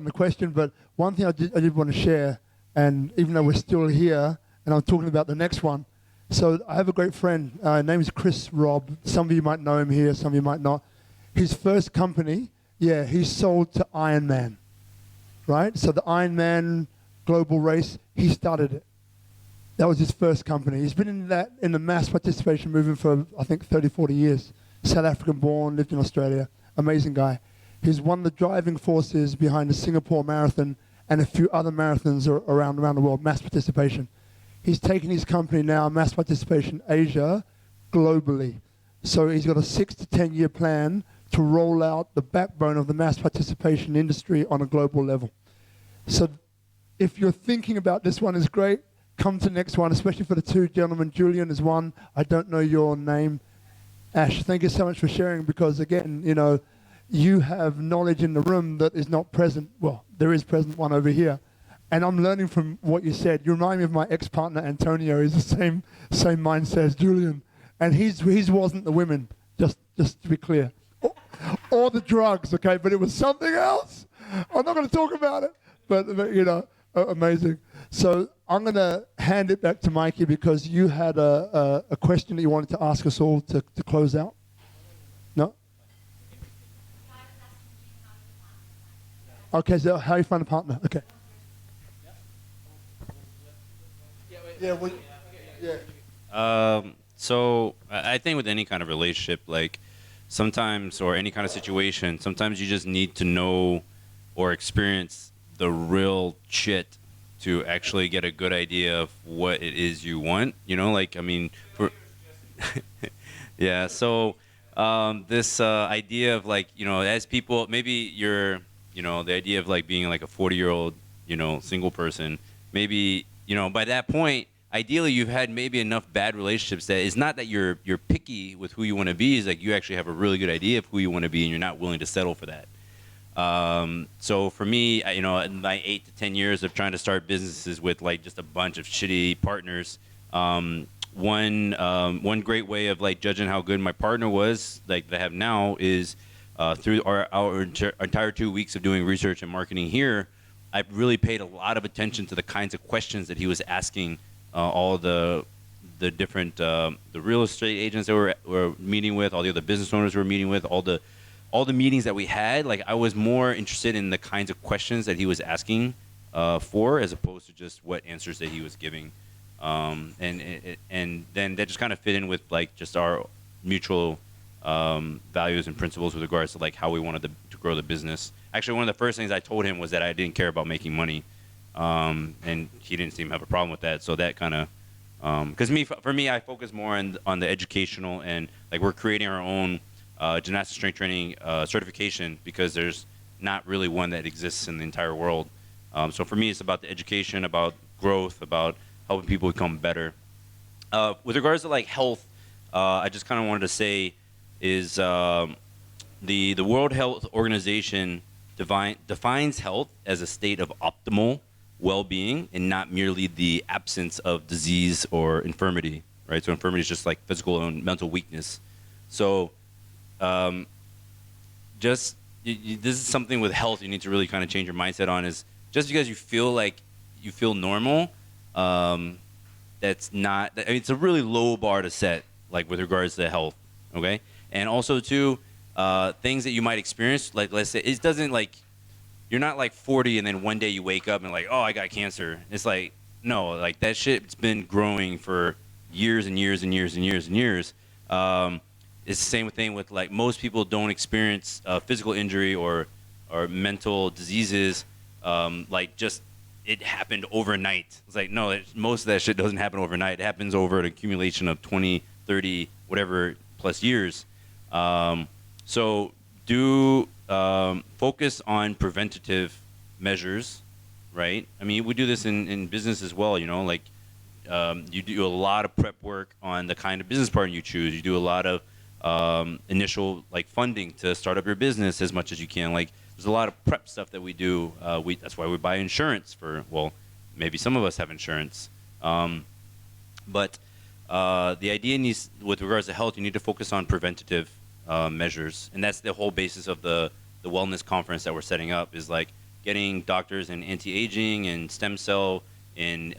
the question, but one thing I did want to share, and even though we're still here, and I'm talking about the next one. So I have a great friend, name is Chris Robb. Some of you might know him here, some of you might not. His first company, he sold to Ironman, right? So the Ironman global race, he started it. That was his first company. He's been in the mass participation movement for, I think, 30, 40 years. South African born, lived in Australia. Amazing guy. He's one of the driving forces behind the Singapore Marathon and a few other marathons around the world, mass participation. He's taken his company now, Mass Participation Asia, globally. So he's got a 6 to 10 year plan to roll out the backbone of the mass participation industry on a global level. So if you're thinking about this one is great, come to the next one, especially for the two gentlemen. Julian is one. I don't know your name. Ash, thank you so much for sharing, because again, you have knowledge in the room that is not present. Well, there is present one over here. And I'm learning from what you said. You remind me of my ex-partner, Antonio. He's the same mindset as Julian. And his wasn't the women, just to be clear. Or the drugs, okay? But it was something else. I'm not going to talk about it. But amazing. So I'm going to hand it back to Mikey, because you had a question that you wanted to ask us all to close out. No? Okay, so how you find a partner? Okay. So I think with any kind of relationship, like sometimes, or any kind of situation, sometimes you just need to know or experience the real shit to actually get a good idea of what it is you want. Yeah. So this idea of like, as people, maybe you're, the idea of like being like a 40-year-old, single person, maybe, by that point, ideally you've had maybe enough bad relationships that it's not that you're picky with who you want to be, it's like you actually have a really good idea of who you want to be, and you're not willing to settle for that. So for me, in my 8 to 10 years of trying to start businesses with like just a bunch of shitty partners, one great way of like judging how good my partner was, like that I have now, is through our entire 2 weeks of doing research and marketing here, I've really paid a lot of attention to the kinds of questions that he was asking all the different the real estate agents that we're meeting with, all the other business owners we're meeting with, all the meetings that we had. Like, I was more interested in the kinds of questions that he was asking for, as opposed to just what answers that he was giving. And then that just kind of fit in with like just our mutual values and principles with regards to like how we wanted to grow the business. Actually, one of the first things I told him was that I didn't care about making money, and he didn't seem to have a problem with that. So that kind of, because for me, I focus more on the educational, and like we're creating our own gymnastics strength training certification, because there's not really one that exists in the entire world. So for me, it's about the education, about growth, about helping people become better. With regards to like health, I just kind of wanted to say is the World Health Organization defines health as a state of optimal well-being and not merely the absence of disease or infirmity, right? So infirmity is just like physical and mental weakness. So this is something with health you need to really kind of change your mindset on, is just because you feel normal, that's not, I mean, it's a really low bar to set, like with regards to health, okay? And also too, things that you might experience, like let's say, it doesn't like, you're not like 40 and then one day you wake up and like, oh, I got cancer. It's like, no, like that shit's been growing for years and years and years and years and years. It's the same thing with like, most people don't experience physical injury or mental diseases, like just, it happened overnight. It's like, no, most of that shit doesn't happen overnight. It happens over an accumulation of 20, 30, whatever plus years. So do focus on preventative measures, right? I mean, we do this in business as well, you know, like you do a lot of prep work on the kind of business partner you choose. You do a lot of initial like funding to start up your business as much as you can. Like, there's a lot of prep stuff that we do. That's why we buy insurance for, well, maybe some of us have insurance. But the idea needs, with regards to health, you need to focus on preventative measures. And that's the whole basis of the wellness conference that we're setting up, is like getting doctors in anti-aging and stem cell and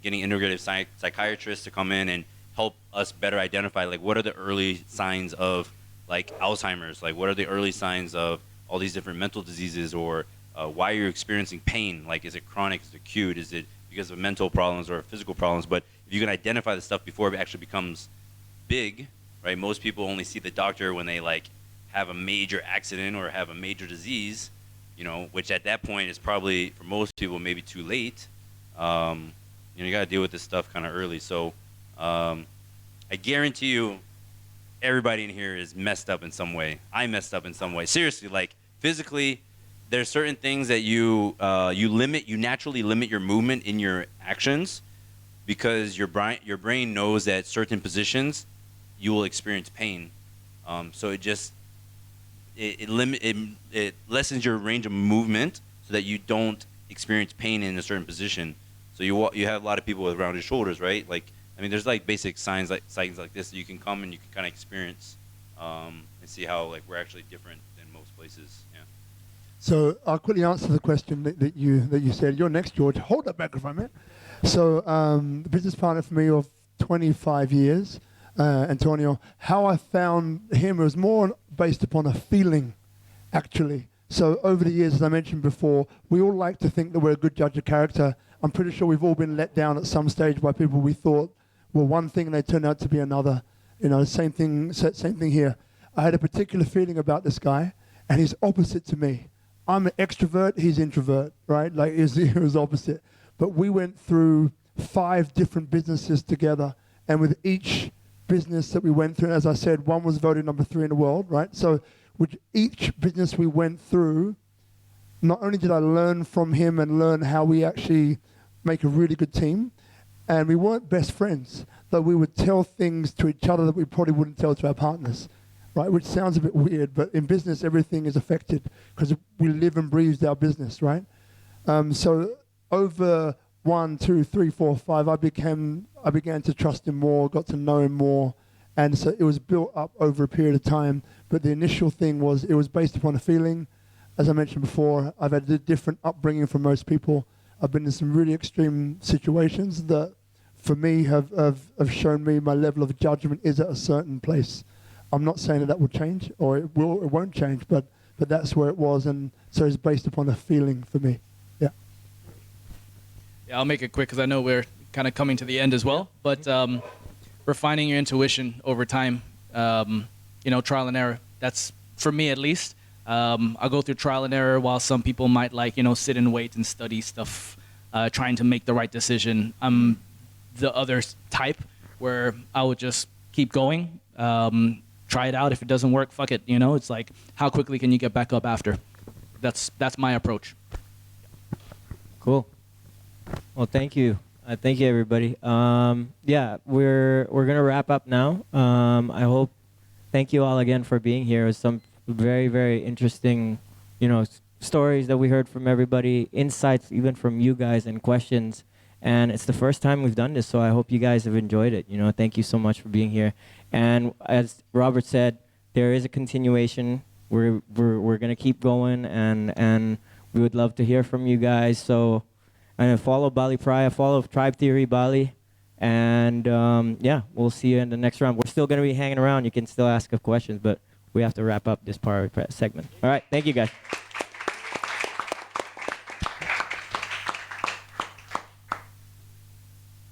getting integrative psychiatrists to come in and help us better identify, like, what are the early signs of like Alzheimer's? Like, what are the early signs of all these different mental diseases, or why you're experiencing pain? Like, is it chronic? Is it acute? Is it because of mental problems or physical problems? But if you can identify the stuff before it actually becomes big, right? Most people only see the doctor when they like have a major accident or have a major disease, you know, which at that point is probably, for most people, maybe too late. You know, you got to deal with this stuff kind of early. So I guarantee you, everybody in here is messed up in some way. I messed up in some way. Seriously, like physically, there's certain things that you naturally limit your movement in your actions, because your brain knows that certain positions you will experience pain. So it lessens your range of movement so that you don't experience pain in a certain position. So you have a lot of people with rounded shoulders, right? Like, I mean, there's like basic signs like this that you can come and you can kind of experience and see how like we're actually different than most places. Yeah. So I'll quickly answer the question that you said. You're next, George. Hold that microphone, man. So the business partner for me of 25 years, Antonio. How I found him was more based upon a feeling, actually. So over the years, as I mentioned before, we all like to think that we're a good judge of character. I'm pretty sure we've all been let down at some stage by people we thought were one thing and they turned out to be another. You know, same thing here. I had a particular feeling about this guy, and he's opposite to me. I'm an extrovert, he's introvert, right? Like, he was opposite. But we went through 5 different businesses together, and with each business that we went through, as I said, one was voted number 3 in the world, right? So with each business we went through, not only did I learn from him and learn how we actually make a really good team, and we weren't best friends, though we would tell things to each other that we probably wouldn't tell to our partners, right? Which sounds a bit weird, but in business, everything is affected because we live and breathe our business, right? So over 1, 2, 3, 4, 5, I began to trust him more, got to know him more, and so it was built up over a period of time. But the initial thing was, it was based upon a feeling. As I mentioned before, I've had a different upbringing from most people. I've been in some really extreme situations that, for me, have shown me my level of judgment is at a certain place. I'm not saying that will change, or it won't change, but that's where it was, and so it's based upon a feeling for me. Yeah. Yeah, I'll make it quick because I know we're kind of coming to the end as well. But refining your intuition over time, you know, trial and error. That's, for me at least. I'll go through trial and error while some people might, like, you know, sit and wait and study stuff, trying to make the right decision. I'm the other type where I would just keep going, try it out. If it doesn't work, fuck it. You know, it's like, how quickly can you get back up after? That's my approach. Cool. Well, thank you. Thank you, everybody. Yeah, we're gonna wrap up now. I hope. Thank you all again for being here. It was some very, very interesting, stories that we heard from everybody, insights even from you guys, and questions. And it's the first time we've done this, so I hope you guys have enjoyed it. Thank you so much for being here. And as Robert said, there is a continuation. We're gonna keep going, and we would love to hear from you guys. So, follow Bali Praia, follow Tribe Theory Bali, and yeah, we'll see you in the next round. We're still gonna be hanging around. You can still ask us questions, but we have to wrap up this part of the segment. All right, thank you guys.